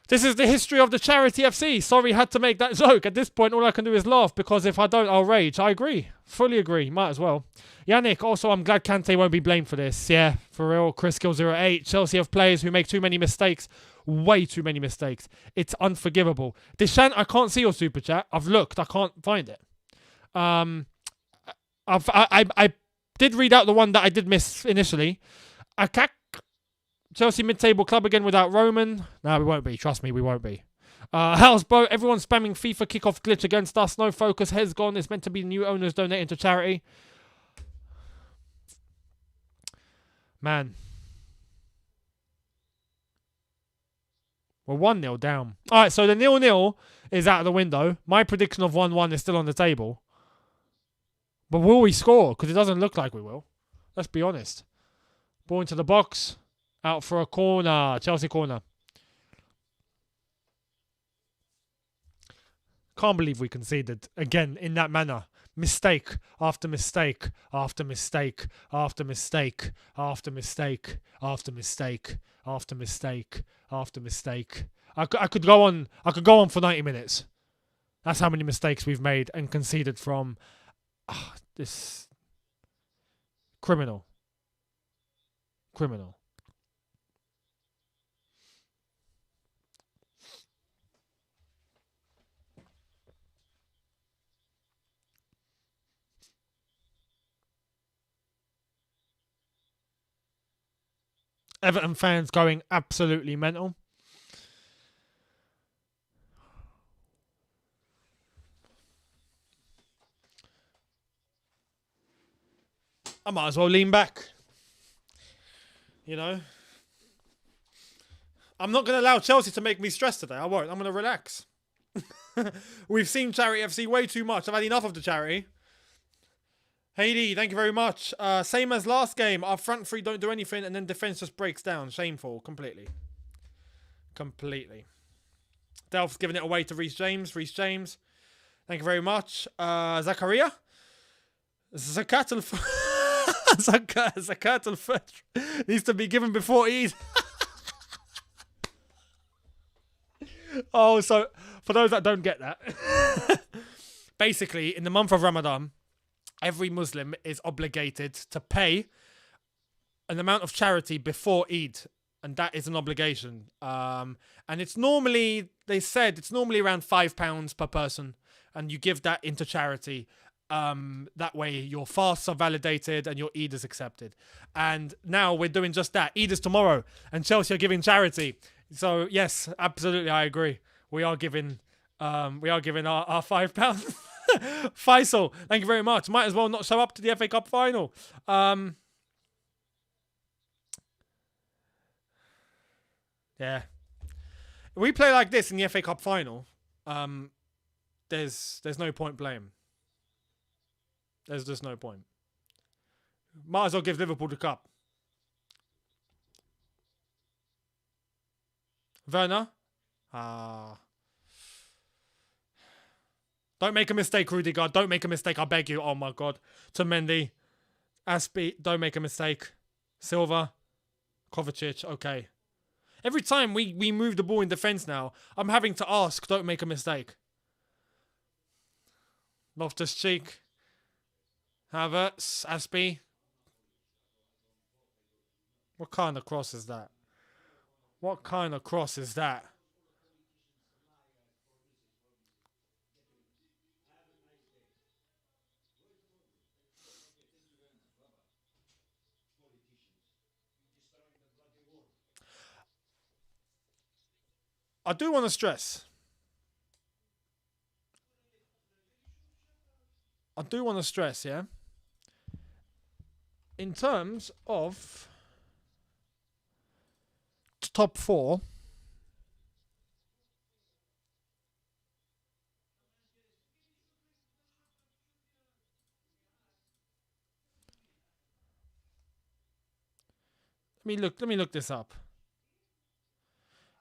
This is the history of the charity FC. Sorry, had to make that joke. At this point, all I can do is laugh because if I don't, I'll rage. I agree. Fully agree. Might as well. Yannick, also, I'm glad Kante won't be blamed for this. Yeah, for real. Chris Gill 08. Chelsea have players who make too many mistakes. Way too many mistakes. It's unforgivable. Deshant, I can't see your super chat. I've looked. I can't find it. I did read out the one that I did miss initially. Akak. Chelsea mid-table club again without Roman. No, we won't be. Trust me, we won't be. How's bro? Everyone's spamming FIFA kickoff glitch against us. No focus. Heads gone. It's meant to be new owners donating to charity. Man. We're 1-0 down. Alright, so the 0-0 is out of the window. My prediction of 1-1 is still on the table. But will we score? Because it doesn't look like we will. Let's be honest. Ball into the box. Out for a corner. Chelsea corner. Can't believe we conceded again in that manner. Mistake after mistake after mistake after mistake after mistake after mistake after mistake after mistake. I could go on. I could go on for 90 minutes. That's how many mistakes we've made and conceded from. This criminal. Everton fans going absolutely mental. I might as well lean back. You know? I'm not going to allow Chelsea to make me stress today. I won't. I'm going to relax. We've seen Charity FC way too much. I've had enough of the charity. Hayley, thank you very much. Same as last game. Our front three don't do anything and then defence just breaks down. Shameful. Completely. Delph's giving it away to Reece James. Thank you very much. Zakaria. Zakatul needs to be given before Eid. Oh, so for those that don't get that, basically in the month of Ramadan, every Muslim is obligated to pay an amount of charity before Eid, and that is an obligation. And it's normally, they said, it's normally around £5 per person, and you give that into charity. That way your fasts are validated and your Eid is accepted. And now we're doing just that. Eid is tomorrow, and Chelsea are giving charity. So yes, absolutely, I agree. We are giving our £5. Faisal, thank you very much. Might as well not show up to the FA Cup final. Yeah. If we play like this in the FA Cup final, there's no point playing. There's just no point. Might as well give Liverpool the cup. Werner. Don't make a mistake, Rudiger. Don't make a mistake, I beg you. Oh my God. To Mendy. Aspie, don't make a mistake. Silva. Kovacic, okay. Every time we move the ball in defence now, I'm having to ask, don't make a mistake. Loftus-Cheek. Havertz. Aspie. What kind of cross is that? What kind of cross is that? I do want to stress. Yeah? In terms of top four, let me look this up.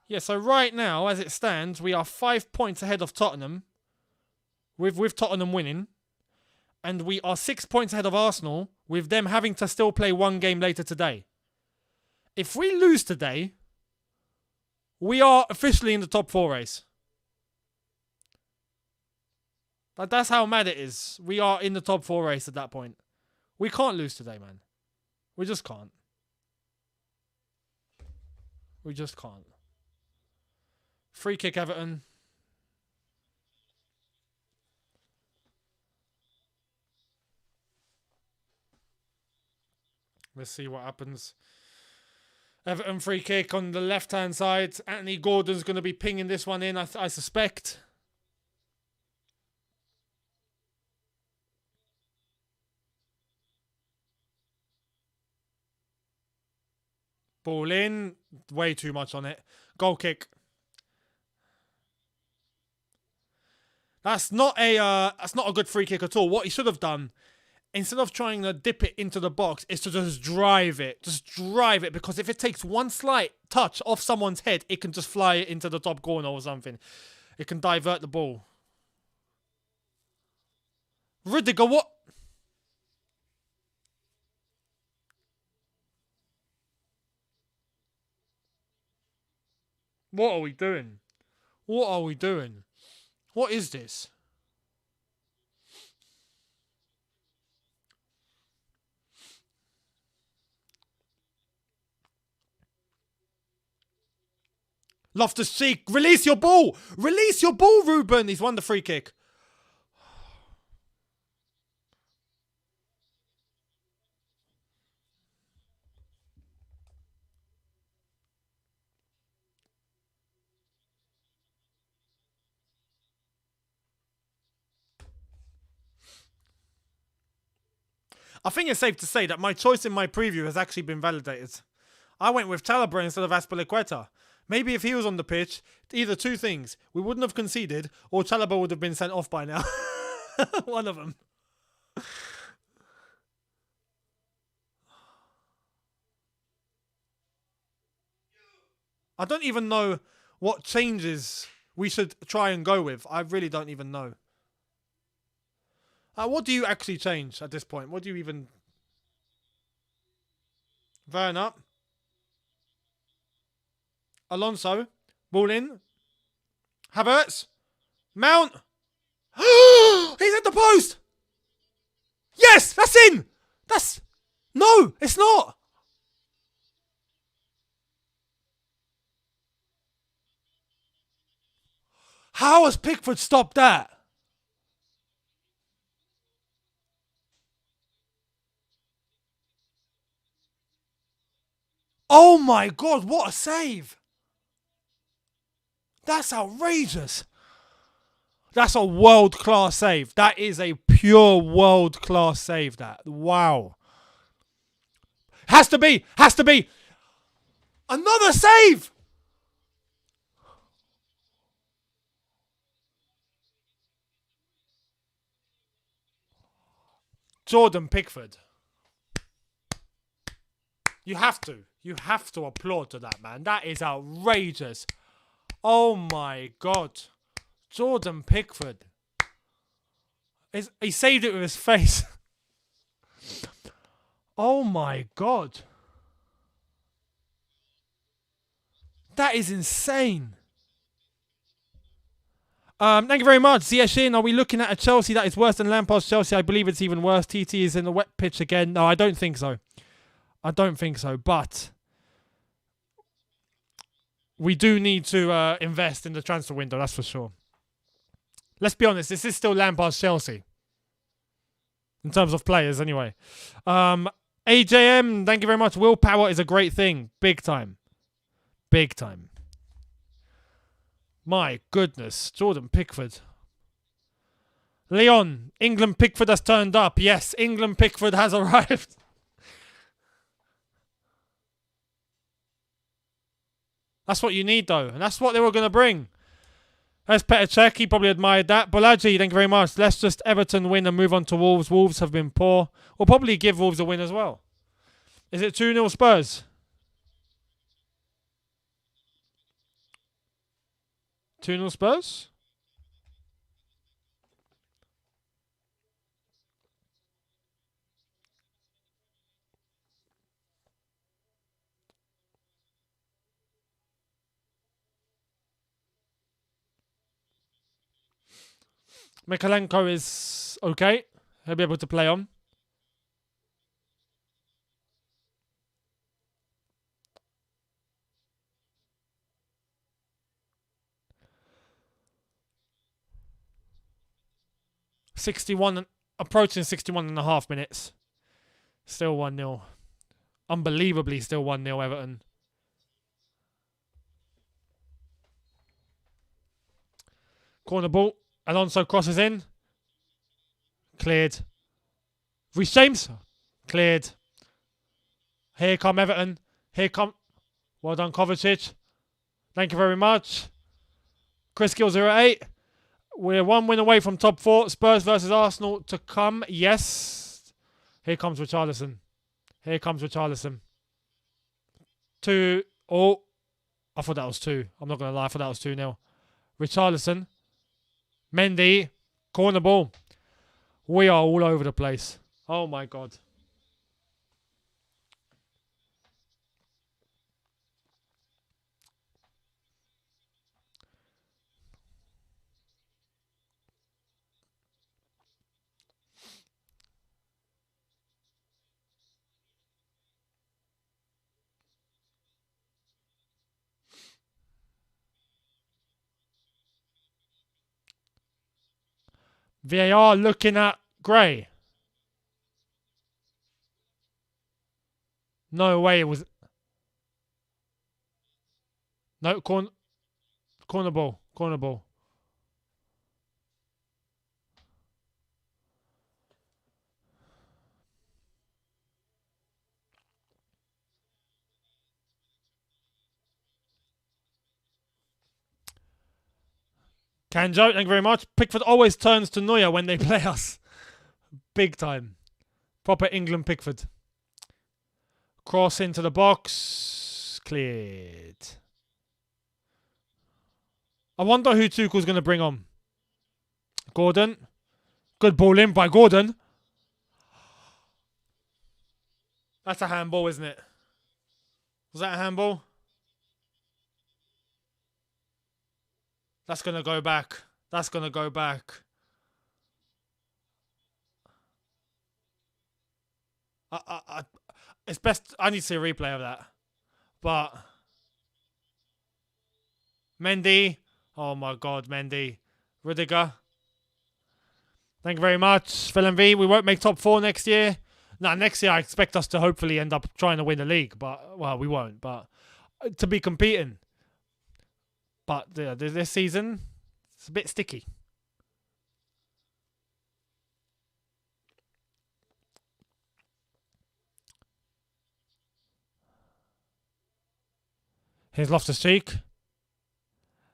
Yeah, so right now, as it stands, we are 5 points ahead of Tottenham, with Tottenham winning, and we are 6 points ahead of Arsenal, with them having to still play one game later today. If we lose today, we are officially in the top four race. Like, that's how mad it is. We are in the top four race at that point. We can't lose today, man. We just can't. We just can't. Free kick, Everton. Let's see what happens. Everton free kick on the left-hand side. Anthony Gordon's going to be pinging this one in, I suspect. Ball in. Way too much on it. Goal kick. That's not a good free kick at all. What he should have done, instead of trying to dip it into the box, is to just drive it. Just drive it, because if it takes one slight touch off someone's head, it can just fly it into the top corner or something. It can divert the ball. Rudiger, what? What are we doing? What are we doing? What is this? Loftus-Cheek, release your ball! Release your ball, Ruben! He's won the free kick. I think it's safe to say that my choice in my preview has actually been validated. I went with Chalobah instead of Azpilicueta. Maybe if he was on the pitch, either two things. We wouldn't have conceded, or Chalobah would have been sent off by now. One of them. I don't even know what changes we should try and go with. I really don't even know. What do you actually change at this point? What do you even... Werner. Alonso. Ball in. Havertz. Mount. He's at the post. Yes, that's in. That's... No, it's not. How has Pickford stopped that? Oh my God, what a save. That's outrageous. That's a world-class save. That is a pure world-class save, that. Wow. Has to be. Has to be. Another save. Jordan Pickford. You have to. You have to applaud to that, man. That is outrageous. Oh my God. Jordan Pickford. He saved it with his face. Oh my God. That is insane. Thank you very much. Zieshin, are we looking at a Chelsea that is worse than Lampard's Chelsea? I believe it's even worse. TT is in the wet pitch again. No, I don't think so. I don't think so, but we do need to invest in the transfer window, that's for sure. Let's be honest, this is still Lampard's Chelsea. In terms of players, anyway. AJM, thank you very much. Willpower is a great thing. Big time. Big time. My goodness. Jordan Pickford. Leon, England Pickford has turned up. Yes, England Pickford has arrived. That's what you need, though. And that's what they were going to bring. There's Petr Cech. He probably admired that. Bolaji, thank you very much. Let's just Everton win and move on to Wolves. Wolves have been poor. We'll probably give Wolves a win as well. Is it 2-0 Spurs? 2-0 Spurs? Mikalenko is okay. He'll be able to play on. Approaching 61.5 minutes. Still 1-0. Unbelievably still 1-0 Everton. Corner ball. Alonso crosses in. Cleared. Reece James. Cleared. Here come Everton. Here come... Well done, Kovacic. Thank you very much. Chris Gill 08. We're 1 win away from top 4. Spurs versus Arsenal to come. Yes. Here comes Richarlison. Here comes Richarlison. 2. Oh. I thought that was 2. I'm not going to lie. I thought that was 2-0. Richarlison. Mendy. Corner ball. We are all over the place. Oh my God. VAR looking at Gray. No way it was... No, corner ball. Corner ball. Kanjo, thank you very much. Pickford always turns to Neuer when they play us. Big time. Proper England Pickford. Cross into the box. Cleared. I wonder who Tuchel's going to bring on. Gordon. Good ball in by Gordon. That's a handball, isn't it? Was that a handball? That's going to go back. That's going to go back. It's best... I need to see a replay of that. But... Mendy. Oh my God, Mendy. Rudiger. Thank you very much. Phil V. We won't make top 4 next year. Nah, next year I expect us to hopefully end up trying to win the league. But, well, we won't. But to be competing. But this season, it's a bit sticky. Here's Loftus-Cheek.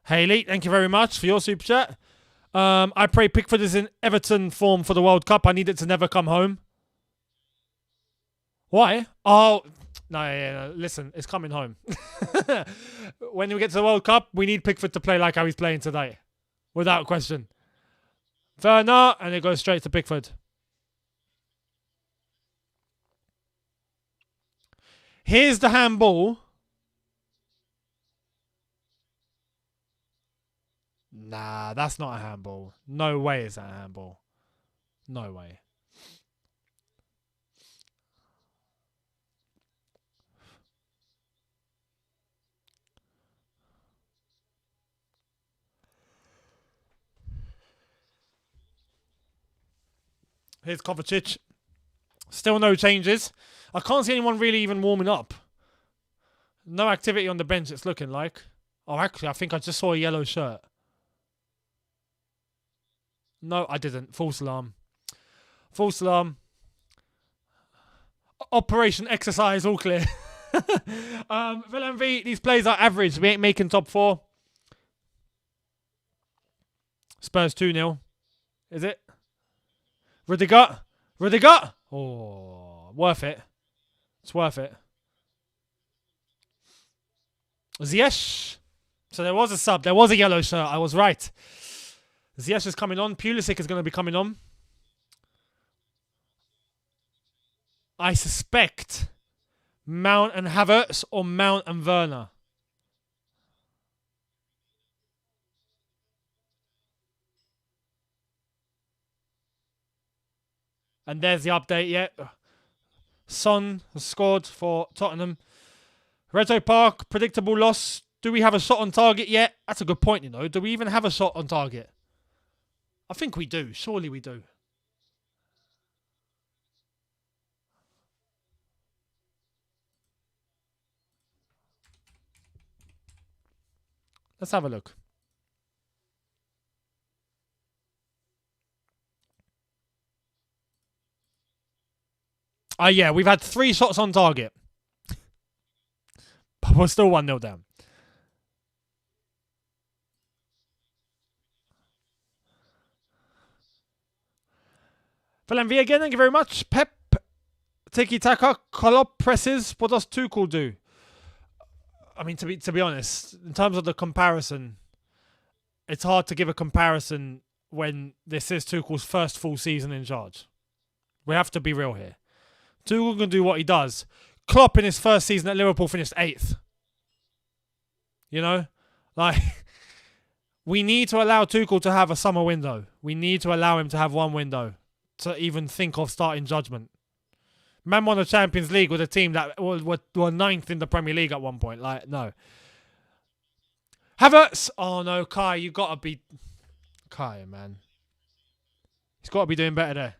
Haley, thank you very much for your super chat. I pray Pickford is in Everton form for the World Cup. I need it to never come home. Why? Oh, no, listen, it's coming home. When we get to the World Cup, we need Pickford to play like how he's playing today. Without question. Werner, and it goes straight to Pickford. Here's the handball. Nah, that's not a handball. No way is that a handball. No way. Here's Kovacic. Still no changes. I can't see anyone really even warming up. No activity on the bench, it's looking like. Oh, actually, I think I just saw a yellow shirt. No, I didn't. False alarm. False alarm. Operation exercise, all clear. Villan V, these plays are average. We ain't making top 4. Spurs 2-0. Is it? Rudiger. Rudiger. Oh, worth it. It's worth it. Ziyech. So there was a sub. There was a yellow shirt. I was right. Ziyech is coming on. Pulisic is going to be coming on. I suspect Mount and Havertz or Mount and Werner. And there's the update, yeah. Son has scored for Tottenham. Reto Park, predictable loss. Do we have a shot on target yet? That's a good point, you know. Do we even have a shot on target? I think we do. Surely we do. Let's have a look. Yeah, we've had 3 shots on target. But we're still 1-0 down. Philanvi again, thank you very much. Pep, tiki-taka, Klopp presses. What does Tuchel do? I mean, to be honest, in terms of the comparison, it's hard to give a comparison when this is Tuchel's first full season in charge. We have to be real here. Tuchel can do what he does. Klopp in his first season at Liverpool finished 8th. You know? Like, we need to allow Tuchel to have a summer window. We need to allow him to have one window to even think of starting judgment. Man won the Champions League with a team that were 9th in the Premier League at one point. Like, no. Havertz! Oh, no, Kai, you got to be... Kai, man. He's got to be doing better there.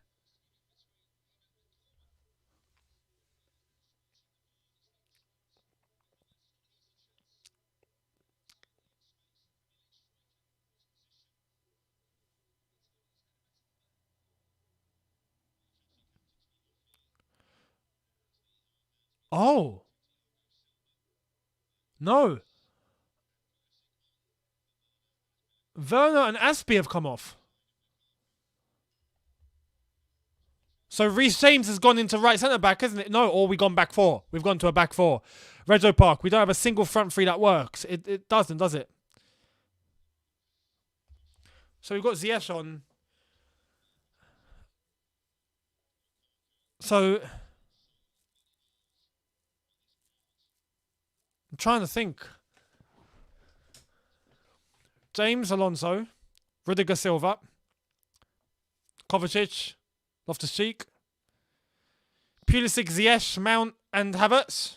Oh. No. Werner and Aspie have come off. So Reece James has gone into right centre-back, hasn't it? No, or we've gone back 4. We've gone to a back 4. Reggio Park, we don't have a single front 3 that works. It doesn't, does it? So we've got Ziyech on. So... I'm trying to think. James, Alonso, Rudiger Silva, Kovacic, Loftus-Cheek, Pulisic, Ziyech, Mount and Havertz.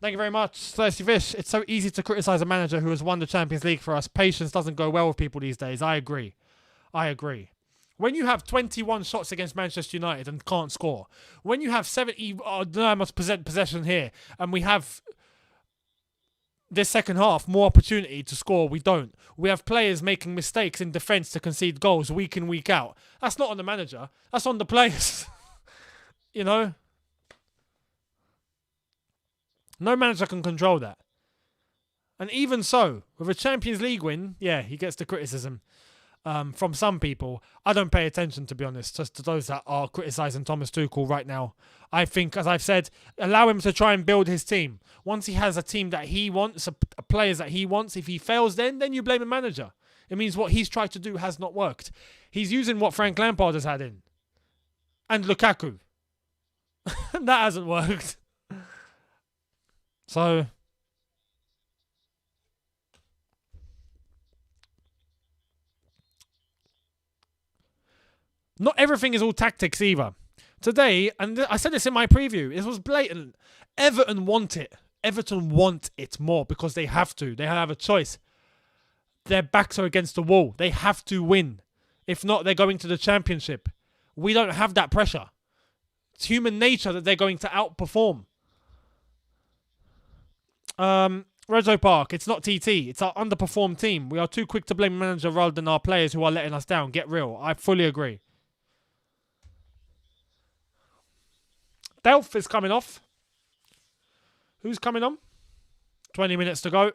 Thank you very much, Thirsty Fish. It's so easy to criticise a manager who has won the Champions League for us. Patience doesn't go well with people these days. I agree. When you have 21 shots against Manchester United and can't score, when you have 70, I don't know how much possession here, and we have this second half more opportunity to score, we don't. We have players making mistakes in defence to concede goals week in, week out. That's not on the manager. That's on the players. You know? No manager can control that. And even so, with a Champions League win, yeah, he gets the criticism from some people. I don't pay attention, to be honest, just to those that are criticising Thomas Tuchel right now. I think, as I've said, allow him to try and build his team. Once he has a team that he wants, players that he wants, if he fails then you blame the manager. It means what he's tried to do has not worked. He's using what Frank Lampard has had in. And Lukaku. That hasn't worked. So... not everything is all tactics either. Today, and I said this in my preview, it was blatant. Everton want it. Everton want it more because they have to. They have a choice. Their backs are against the wall. They have to win. If not, they're going to the Championship. We don't have that pressure. It's human nature that they're going to outperform. Reggio Park, it's not TT. It's our underperformed team. We are too quick to blame the manager rather than our players who are letting us down. Get real. I fully agree. Delph is coming off. Who's coming on? 20 minutes to go.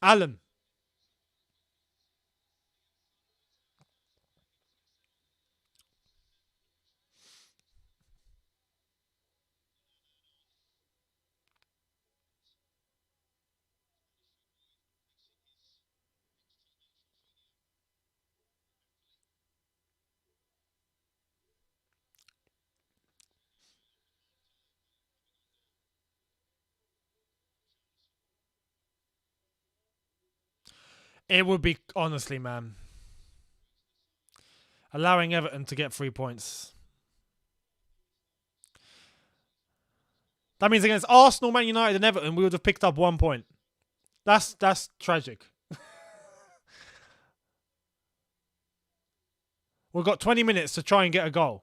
Allen. It would be, honestly, man, allowing Everton to get 3 points. That means against Arsenal, Man United and Everton, we would have picked up 1 point. That's tragic. We've got 20 minutes to try and get a goal.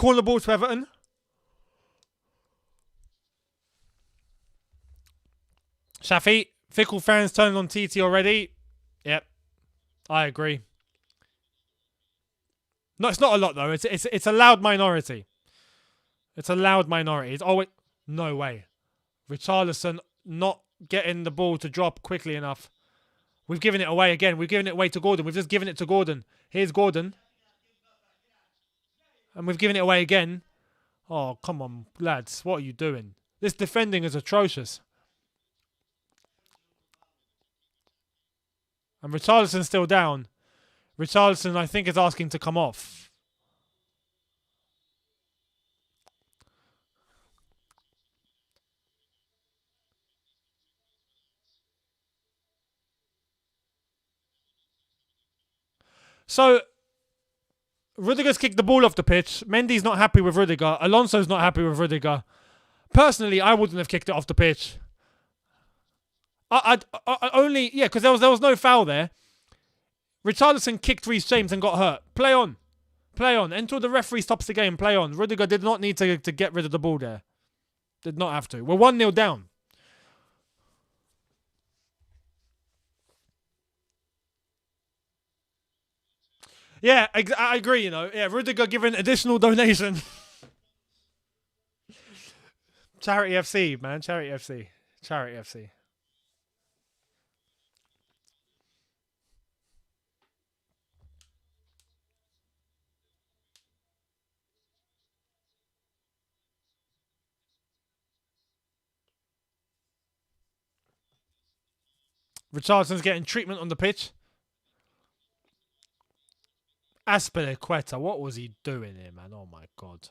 corner ball to Everton. Shafi, fickle fans turning on TT already. Yep, I agree. No, it's not a lot though. It's a loud minority. It's a loud minority. It's always no way. Richarlison not getting the ball to drop quickly enough. We've given it away again. We've given it away to Gordon. We've just given it to Gordon. Here's Gordon. And we've given it away again. Oh, come on, lads. What are you doing? This defending is atrocious. And Richarlison's still down. Richarlison, I think, is asking to come off. So, Rudiger's kicked the ball off the pitch. Mendy's not happy with Rudiger. Alonso's not happy with Rudiger. Personally, I wouldn't have kicked it off the pitch. I only, yeah, because there was no foul there. Richarlison kicked Reece James and got hurt. Play on. Play on. Until the referee stops the game, play on. Rudiger did not need to get rid of the ball there. Did not have to. We're 1-0 down. Yeah, I agree, you know. Yeah, Rudiger giving additional donation. Charity FC, man. Charity FC. Charity FC. Richardson's getting treatment on the pitch. Aspilicueta, what was he doing here, man? Oh my God.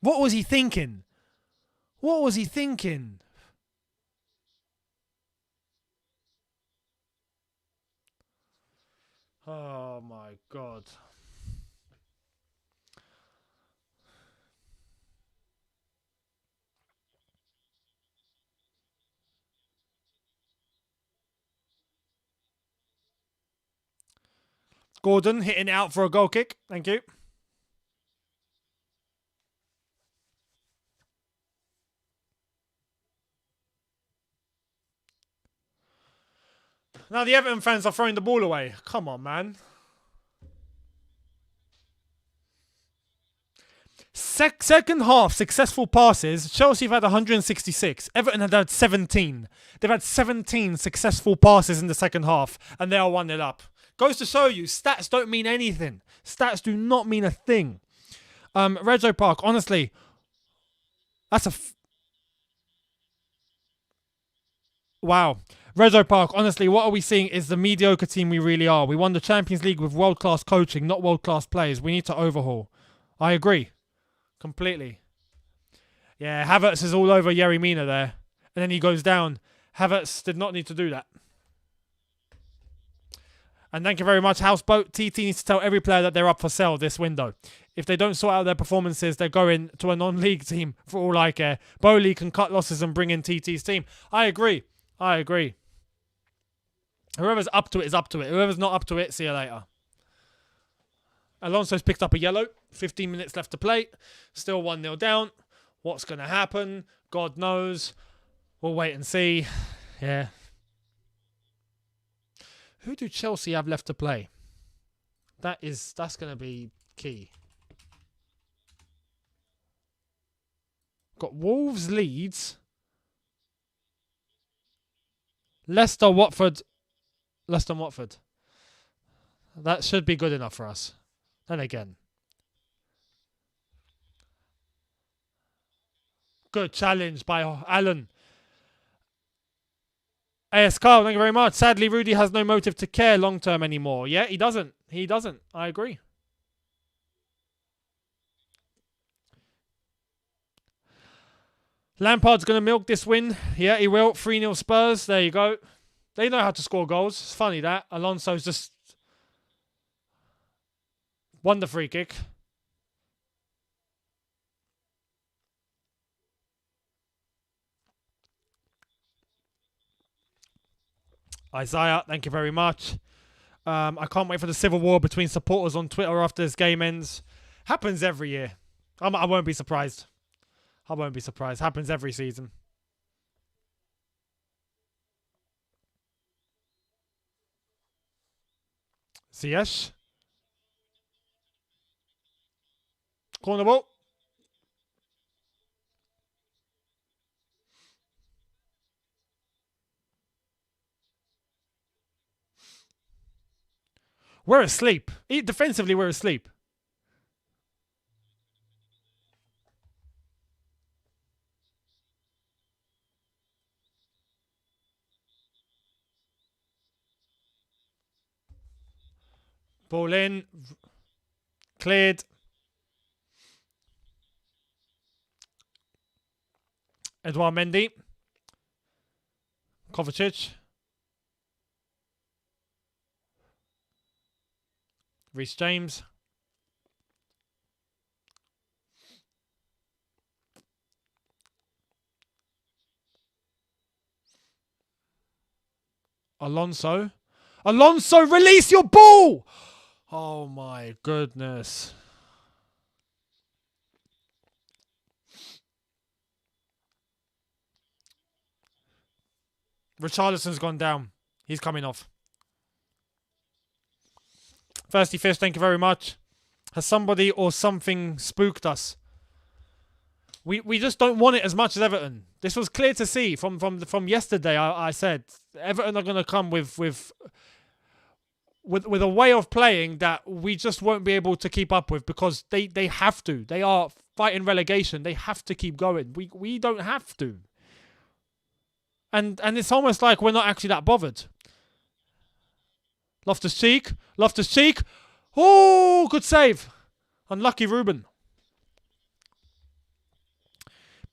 What was he thinking? What was he thinking? Oh my God. Gordon hitting it out for a goal kick. Thank you. Now the Everton fans are throwing the ball away. Come on, man. Second half successful passes. Chelsea have had 166. Everton had 17. They've had 17 successful passes in the second half, and they are 1-0 up. Goes to show you, stats don't mean anything. Stats do not mean a thing. Rego Park, honestly, that's wow. Rego Park, honestly, what are we seeing is the mediocre team we really are. We won the Champions League with world-class coaching, not world-class players. We need to overhaul. I agree. Completely. Yeah, Havertz is all over Yerry Mina there. And then he goes down. Havertz did not need to do that. And thank you very much, Houseboat. TT needs to tell every player that they're up for sale this window. If they don't sort out their performances, they're going to a non-league team for all I care. Bowley can cut losses and bring in TT's team. I agree. I agree. Whoever's up to it is up to it. Whoever's not up to it, see you later. Alonso's picked up a yellow. 15 minutes left to play. Still 1-0 down. What's going to happen? God knows. We'll wait and see. Yeah. Who do Chelsea have left to play? That's going to be key. Got Wolves, Leeds, Leicester, Watford. That should be good enough for us. Then again. Good challenge by Allen. AS Carl, thank you very much. Sadly, Rudy has no motive to care long term anymore. Yeah, he doesn't. He doesn't. I agree. Lampard's going to milk this win. Yeah, he will. 3-0 Spurs. There you go. They know how to score goals. It's funny that. Alonso's just won the free kick. Isaiah, thank you very much. I can't wait for the civil war between supporters on Twitter after this game ends. Happens every year. I won't be surprised. I won't be surprised. Happens every season. CS. Corner ball. We're asleep. Defensively, we're asleep. Ball in. Cleared. Edouard Mendy. Kovacic. Reece James. Alonso. Alonso, release your ball! Oh my goodness. Richarlison's gone down. He's coming off. Thirsty Fish, thank you very much. Has somebody or something spooked us? We just don't want it as much as Everton. This was clear to see from yesterday. I said Everton are going to come with a way of playing that we just won't be able to keep up with because they have to. They are fighting relegation. They have to keep going. We don't have to. And it's almost like we're not actually that bothered. Loftus-Cheek. Oh, good save. Unlucky Ruben.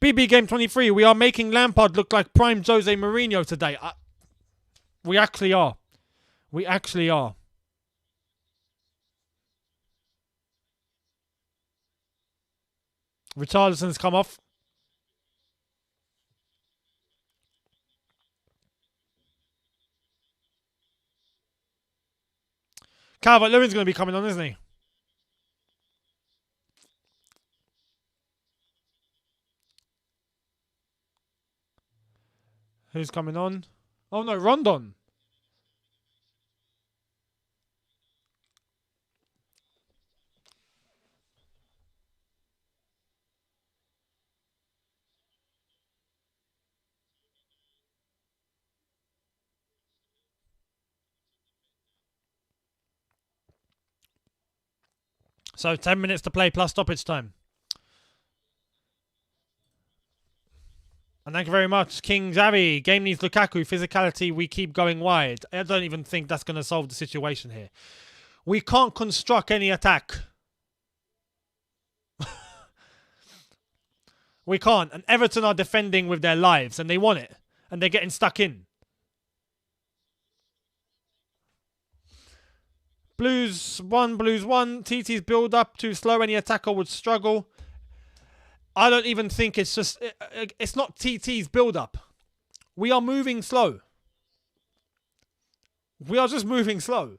BB Game 23. We are making Lampard look like prime Jose Mourinho today. We actually are. We actually are. Richarlison's come off. Calvert-Lewin's going to be coming on, isn't he? Who's coming on? Oh no, Rondon. So 10 minutes to play plus stoppage time. And thank you very much, King Xavi. Game needs Lukaku. Physicality, we keep going wide. I don't even think that's going to solve the situation here. We can't construct any attack. We can't. And Everton are defending with their lives and they want it. And they're getting stuck in. Blues 1. TT's build up too slow. Any attacker would struggle. I don't even think it's just... It's not TT's build up. We are moving slow. We are just moving slow.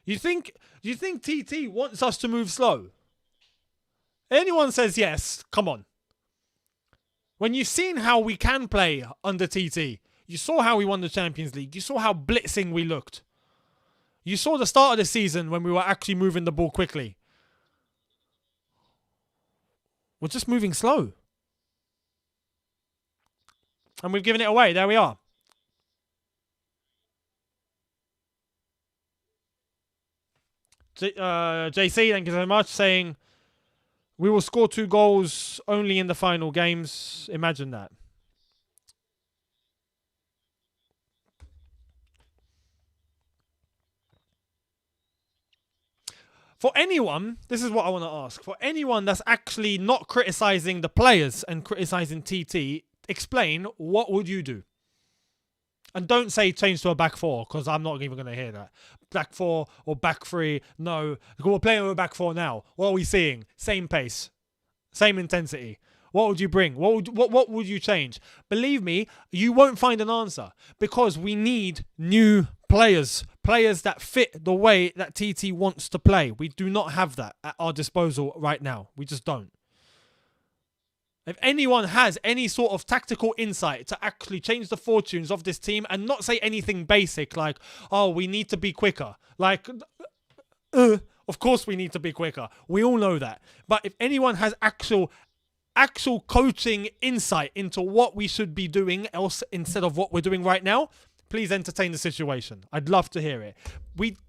You think TT wants us to move slow? Anyone says yes, come on. When you've seen how we can play under TT, you saw how we won the Champions League. You saw how blitzing we looked. You saw the start of the season when we were actually moving the ball quickly. We're just moving slow. And we've given it away. There we are. JC, thank you so much, saying we will score 2 goals only in the final games. Imagine that. For anyone, this is what I want to ask. For anyone that's actually not criticising the players and criticising TT, explain what would you do? And don't say change to a back 4, because I'm not even going to hear that. Back 4 or back 3, no. We're playing with a back 4 now. What are we seeing? Same pace. Same intensity. What would you bring? What would you change? Believe me, you won't find an answer because we need new players. Players that fit the way that TT wants to play. We do not have that at our disposal right now. We just don't. If anyone has any sort of tactical insight to actually change the fortunes of this team and not say anything basic like, oh, we need to be quicker. Like, of course we need to be quicker. We all know that. But if anyone has actual coaching insight into what we should be doing else instead of what we're doing right now, please entertain the situation. I'd love to hear it.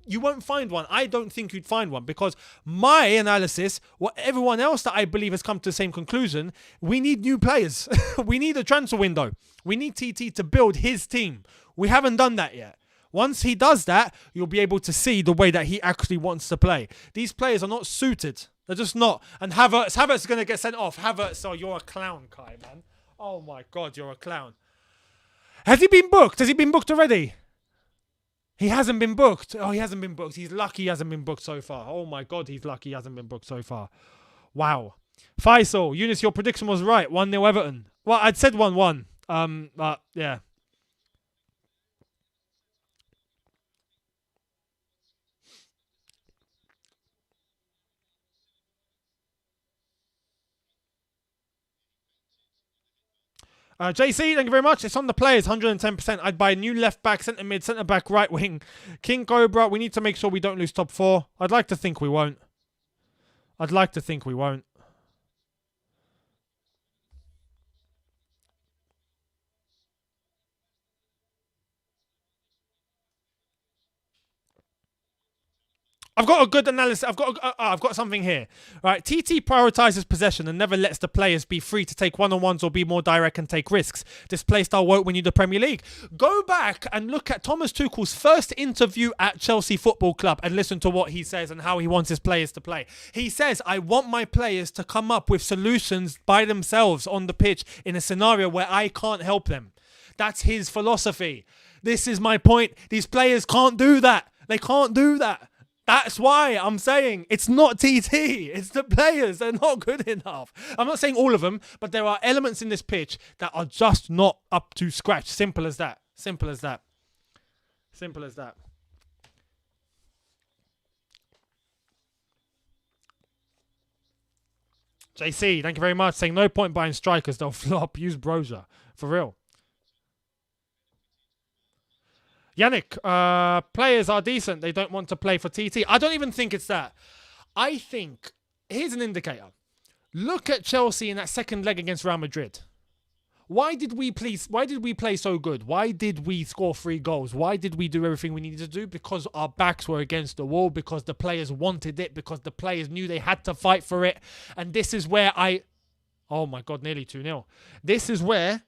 You won't find one. I don't think you'd find one because my analysis, what everyone else that I believe has come to the same conclusion, we need new players. We need a transfer window. We need TT to build his team. We haven't done that yet. Once he does that, you'll be able to see the way that he actually wants to play. These players are not suited. They're just not. And Havertz is going to get sent off. Havertz, oh, you're a clown, Kai, man. Oh my God, you're a clown. Has he been booked? Has he been booked already? He hasn't been booked. Oh, he hasn't been booked. He's lucky he hasn't been booked so far. Oh my God, he's lucky he hasn't been booked so far. Wow. Faisal, Younes, your prediction was right. 1-0 Everton. Well, I'd said 1-1. But yeah. JC, thank you very much. It's on the players, 110%. I'd buy a new left back, centre mid, centre back, right wing. King Cobra, we need to make sure we don't lose top 4. I'd like to think we won't. I've got a good analysis. I've got something here. Right, TT prioritizes possession and never lets the players be free to take one-on-ones or be more direct and take risks. This play style won't win you the Premier League. Go back and look at Thomas Tuchel's first interview at Chelsea Football Club and listen to what he says and how he wants his players to play. He says, I want my players to come up with solutions by themselves on the pitch in a scenario where I can't help them. That's his philosophy. This is my point. These players can't do that. They can't do that. That's why I'm saying it's not TT. It's the players. They're not good enough. I'm not saying all of them, but there are elements in this pitch that are just not up to scratch. Simple as that. Simple as that. Simple as that. JC, thank you very much. Saying no point buying strikers. They'll flop. Use Broja. For real. Yannick, players are decent. They don't want to play for TT. I don't even think it's that. I think, here's an indicator. Look at Chelsea in that second leg against Real Madrid. Why did we play so good? Why did we score 3 goals? Why did we do everything we needed to do? Because our backs were against the wall, because the players wanted it, because the players knew they had to fight for it. And this is where oh my God, nearly 2-0. This is where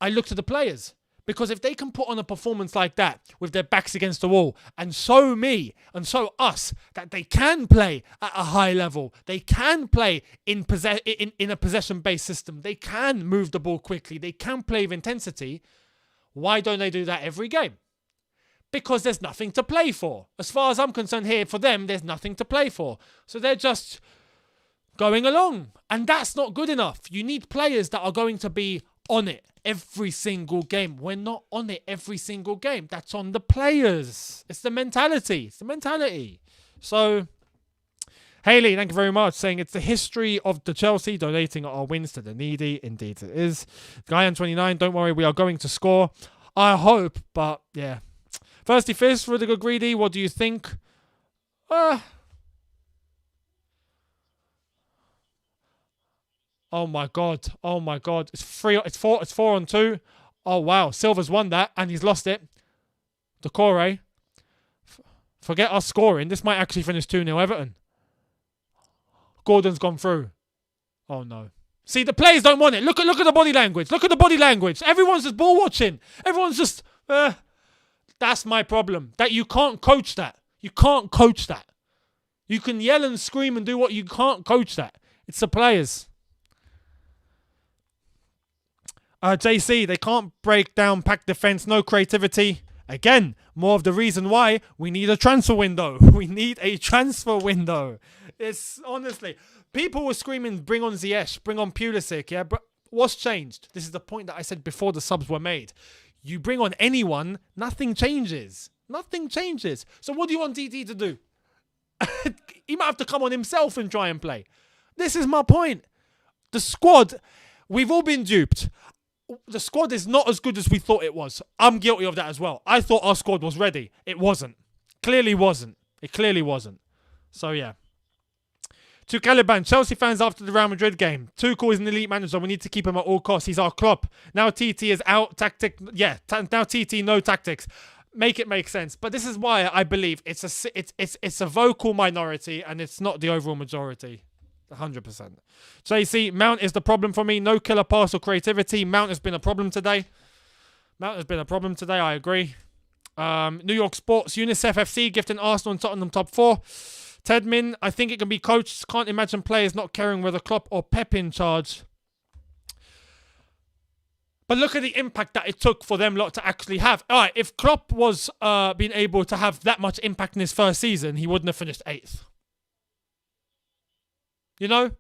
I looked at the players. Because if they can put on a performance like that with their backs against the wall and show me and show us that they can play at a high level, they can play in a possession-based system, they can move the ball quickly, they can play with intensity, why don't they do that every game? Because there's nothing to play for. As far as I'm concerned here, for them, there's nothing to play for. So they're just going along. And that's not good enough. You need players that are going to be on it every single game. We're not on it every single game. That's on the players. It's the mentality. It's the mentality. So, Haley, thank you very much. Saying it's the history of the Chelsea donating our wins to the needy. Indeed it is. Guyan29, don't worry, we are going to score. I hope, but yeah. Thirsty Fish, really good greedy. What do you think? Oh my God. Oh my God. It's 4-on-2. Oh wow. Silva's won that and he's lost it. Decore. Forget us scoring. This might actually finish 2-0 Everton. Gordon's gone through. Oh no. See, the players don't want it. Look at the body language. Look at the body language. Everyone's just ball watching. Everyone's just that's my problem. That you can't coach that. You can't coach that. You can yell and scream and do what you can't coach that. It's the players. JC, they can't break down pack defense, no creativity. Again, more of the reason why we need a transfer window. We need a transfer window. It's honestly, People were screaming, bring on Ziyech, bring on Pulisic, yeah? But what's changed? This is the point that I said before the subs were made. You bring on anyone, nothing changes. Nothing changes. So what do you want TT to do? He might have to come on himself and try and play. This is my point. The squad, we've all been duped. The squad is not as good as we thought it was. I'm guilty of that as well. I thought our squad was ready. It wasn't. Clearly wasn't. It clearly wasn't. So, yeah. To Caliban, Chelsea fans after the Real Madrid game. Tuchel is an elite manager. We need to keep him at all costs. He's our Klopp. Now TT is out. Now TT, no tactics. Make it make sense. But this is why I believe it's a vocal minority and it's not the overall majority. 100%. JC, Mount is the problem for me. No killer pass or creativity. Mount has been a problem today. I agree. New York Sports, UNICEF FC gifting Arsenal and Tottenham top 4. Tedmin, I think it can be coached. Can't imagine players not caring whether Klopp or Pep in charge. But look at the impact that it took for them lot to actually have. All right, if Klopp was being able to have that much impact in his first season, he wouldn't have finished 8th. You know?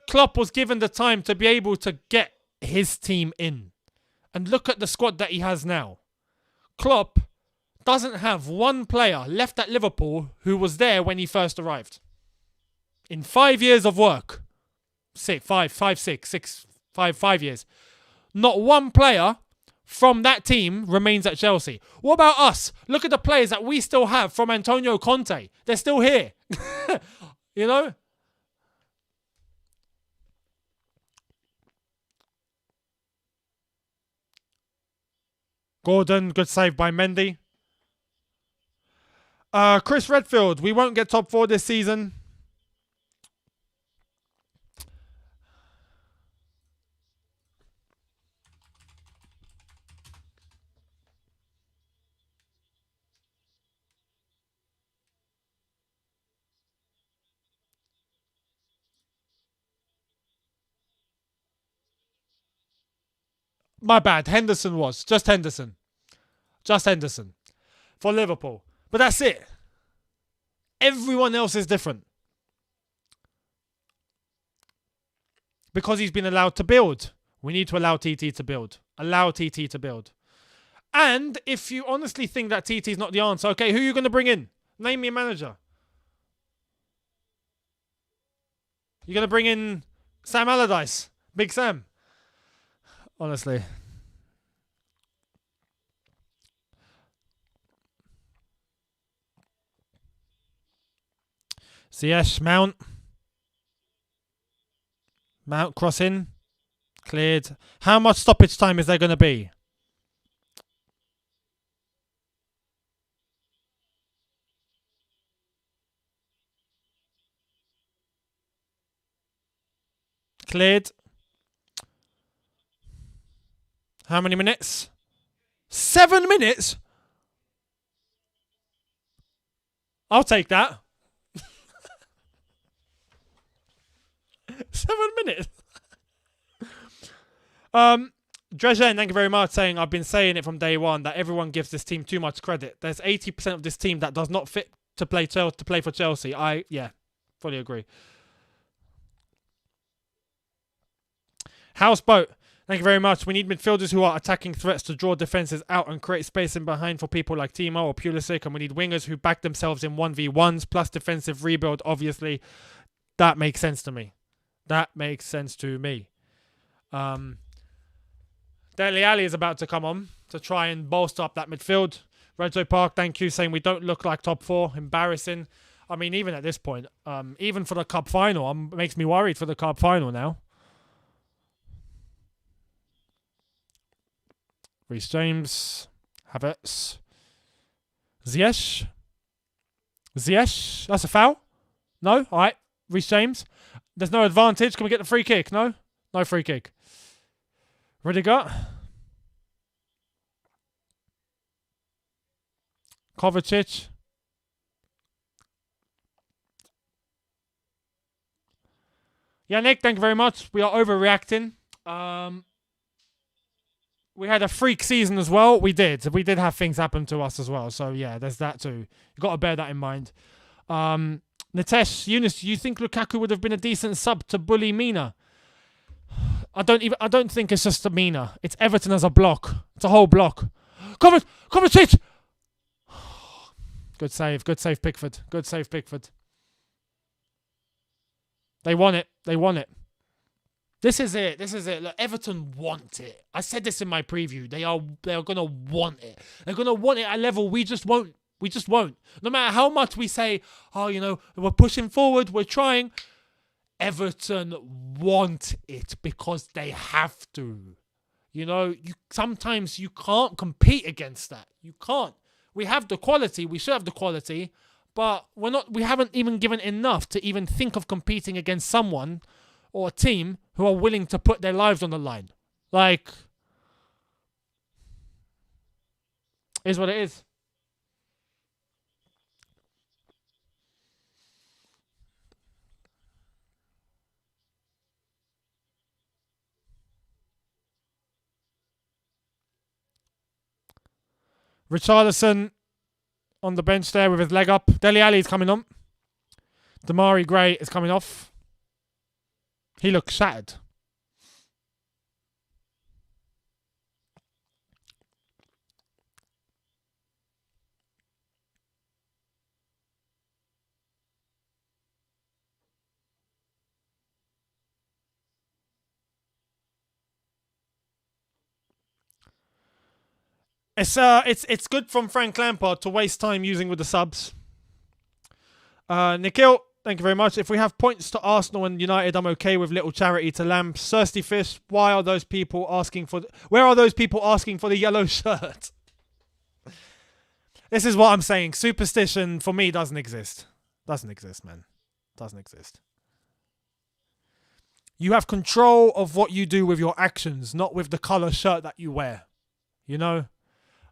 Klopp was given the time to be able to get his team in. And look at the squad that he has now. Klopp doesn't have one player left at Liverpool who was there when he first arrived. In 5 years of work. 5 years. Not one player from that team remains at Chelsea. What about us? Look at the players that we still have from Antonio Conte. They're still here. You know? Gordon, good save by Mendy. Chris Redfield, we won't get top 4 this season. My bad. Henderson was. Just Henderson. For Liverpool. But that's it. Everyone else is different. Because he's been allowed to build. We need to allow TT to build. And if you honestly think that TT is not the answer, okay, who are you going to bring in? Name me a manager. You're going to bring in Sam Allardyce. Big Sam. Honestly. Ziyech, Mount cross in. Cleared. How much stoppage time is there going to be? Cleared. How many minutes? 7 minutes? I'll take that. 7 minutes. Drezen, thank you very much, saying I've been saying it from day one that everyone gives this team too much credit. There's 80% of this team that does not fit to play for Chelsea. I fully agree. Houseboat, thank you very much. We need midfielders who are attacking threats to draw defenses out and create space in behind for people like Timo or Pulisic, and we need wingers who back themselves in 1v1s plus defensive rebuild, obviously. That makes sense to me. Dele Alli is about to come on to try and bolster up that midfield. Redzo Park, thank you, saying we don't look like top 4. Embarrassing. I mean, even at this point, even for the cup final, makes me worried for the cup final now. Reece James, Havertz, Ziyech. That's a foul? No? All right. Reece James. There's no advantage. Can we get the free kick? No? No free kick. Rudiger. Kovacic. Yannick, thank you very much. We are overreacting. We had a freak season as well. We did have things happen to us as well. So, yeah, there's that too. You've got to bear that in mind. Nitesh, Younes, you think Lukaku would have been a decent sub to bully Mina? I don't think it's just a Mina. It's Everton as a block. It's a whole block. Kovacic! Good save, Pickford. Good save, Pickford. They want it. This is it. Look, Everton want it. I said this in my preview. They are going to want it. They're going to want it at a level we just won't. No matter how much we say, oh, we're pushing forward, we're trying. Everton want it because they have to. Sometimes you can't compete against that. You can't. We have the quality. We should have the quality, but we haven't even given enough to even think of competing against someone or a team who are willing to put their lives on the line. Is what it is. Richarlison on the bench there with his leg up. Dele Alli is coming on. Damari Gray is coming off. He looks shattered. It's good from Frank Lampard to waste time using with the subs. Nikhil, thank you very much. If we have points to Arsenal and United, I'm okay with little charity to Lamb. Thirsty Fish, where are those people asking for the yellow shirt? This is what I'm saying. Superstition for me doesn't exist. Doesn't exist, man. Doesn't exist. You have control of what you do with your actions, not with the colour shirt that you wear.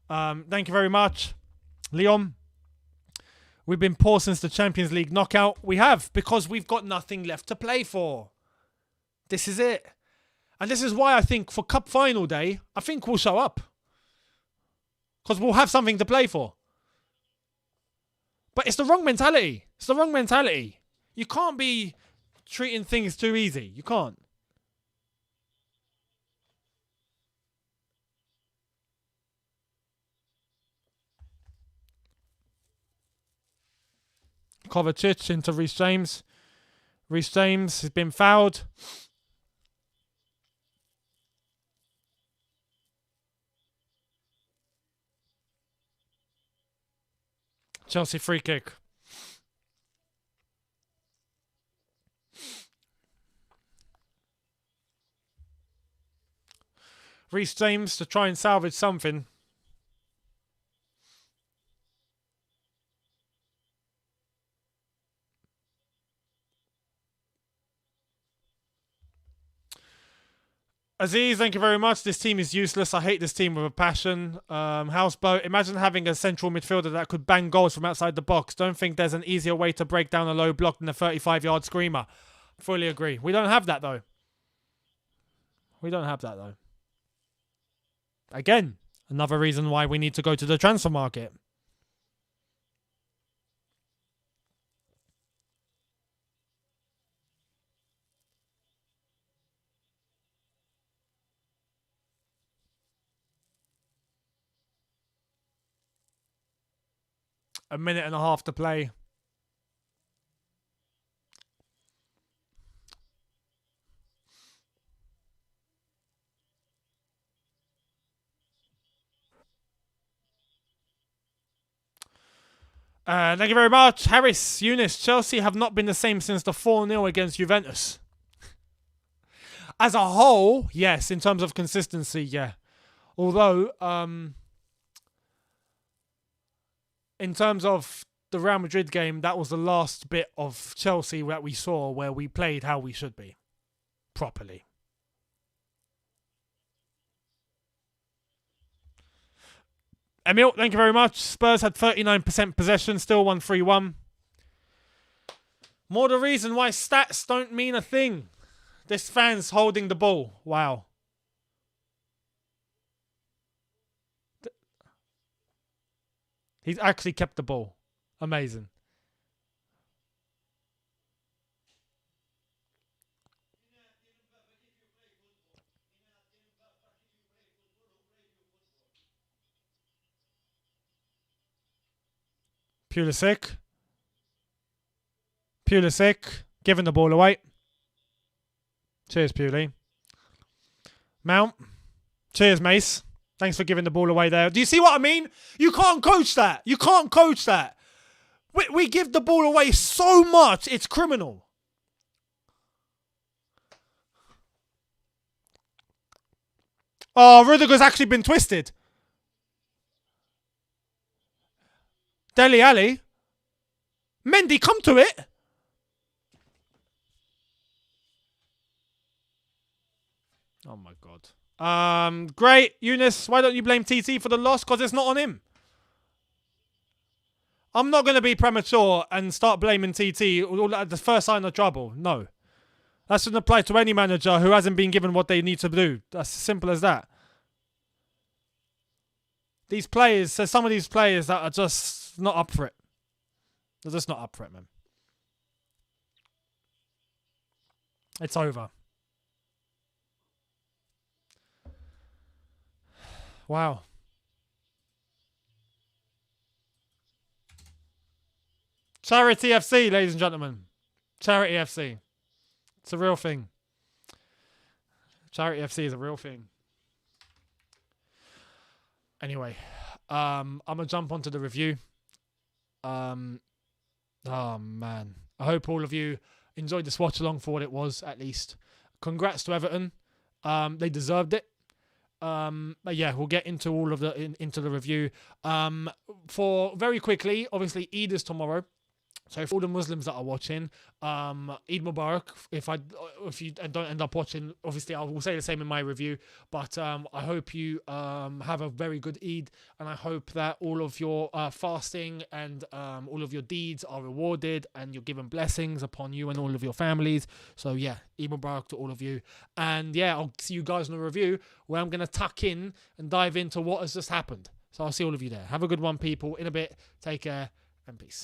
Thank you very much. Leon, we've been poor since the Champions League knockout. We have, because we've got nothing left to play for. This is it. And this is why I think for Cup Final Day, I think we'll show up. Because we'll have something to play for. But it's the wrong mentality. You can't be treating things too easy. You can't. Kovacic into Reece James. Reece James has been fouled. Chelsea free kick. Reece James to try and salvage something. Aziz, thank you very much. This team is useless. I hate this team with a passion. Houseboat, imagine having a central midfielder that could bang goals from outside the box. Don't think there's an easier way to break down a low block than a 35-yard screamer. Fully agree. We don't have that, though. Again, another reason why we need to go to the transfer market. A minute and a half to play. Thank you very much. Harris, Younes, Chelsea have not been the same since the 4-0 against Juventus. As a whole, yes, in terms of consistency, yeah. Although, in terms of the Real Madrid game, that was the last bit of Chelsea that we saw where we played how we should be. Properly. Emil, thank you very much. Spurs had 39% possession, still won 3-1. More the reason why stats don't mean a thing. This fan's holding the ball. Wow. He's actually kept the ball. Amazing. Pulisic. Pulisic. Giving the ball away. Cheers, Puli. Mount. Cheers, Mace. Thanks for giving the ball away there. Do you see what I mean? You can't coach that. You can't coach that. We give the ball away so much, it's criminal. Oh, Rudiger's actually been twisted. Dele Alli. Mendy, come to it. Oh my God. Great. Younes, why don't you blame TT for the loss? Because it's not on him. I'm not going to be premature and start blaming TT at the first sign of trouble. No. That shouldn't apply to any manager who hasn't been given what they need to do. That's as simple as that. These players, there's some of these players that are just not up for it. They're just not up for it, man. It's over. Wow. Charity FC, ladies and gentlemen. Charity FC. It's a real thing. Charity FC is a real thing. Anyway, I'm going to jump onto the review. Oh, man. I hope all of you enjoyed this watch along for what it was, at least. Congrats to Everton. They deserved it. But yeah, we'll get into all of into the review. For very quickly, obviously, Eid is tomorrow. So for all the Muslims that are watching, Eid Mubarak. If you don't end up watching, obviously I will say the same in my review. But I hope you have a very good Eid, and I hope that all of your fasting and all of your deeds are rewarded, and you're given blessings upon you and all of your families. So yeah, Eid Mubarak to all of you. And yeah, I'll see you guys in the review where I'm gonna tuck in and dive into what has just happened. So I'll see all of you there. Have a good one, people. In a bit. Take care and peace.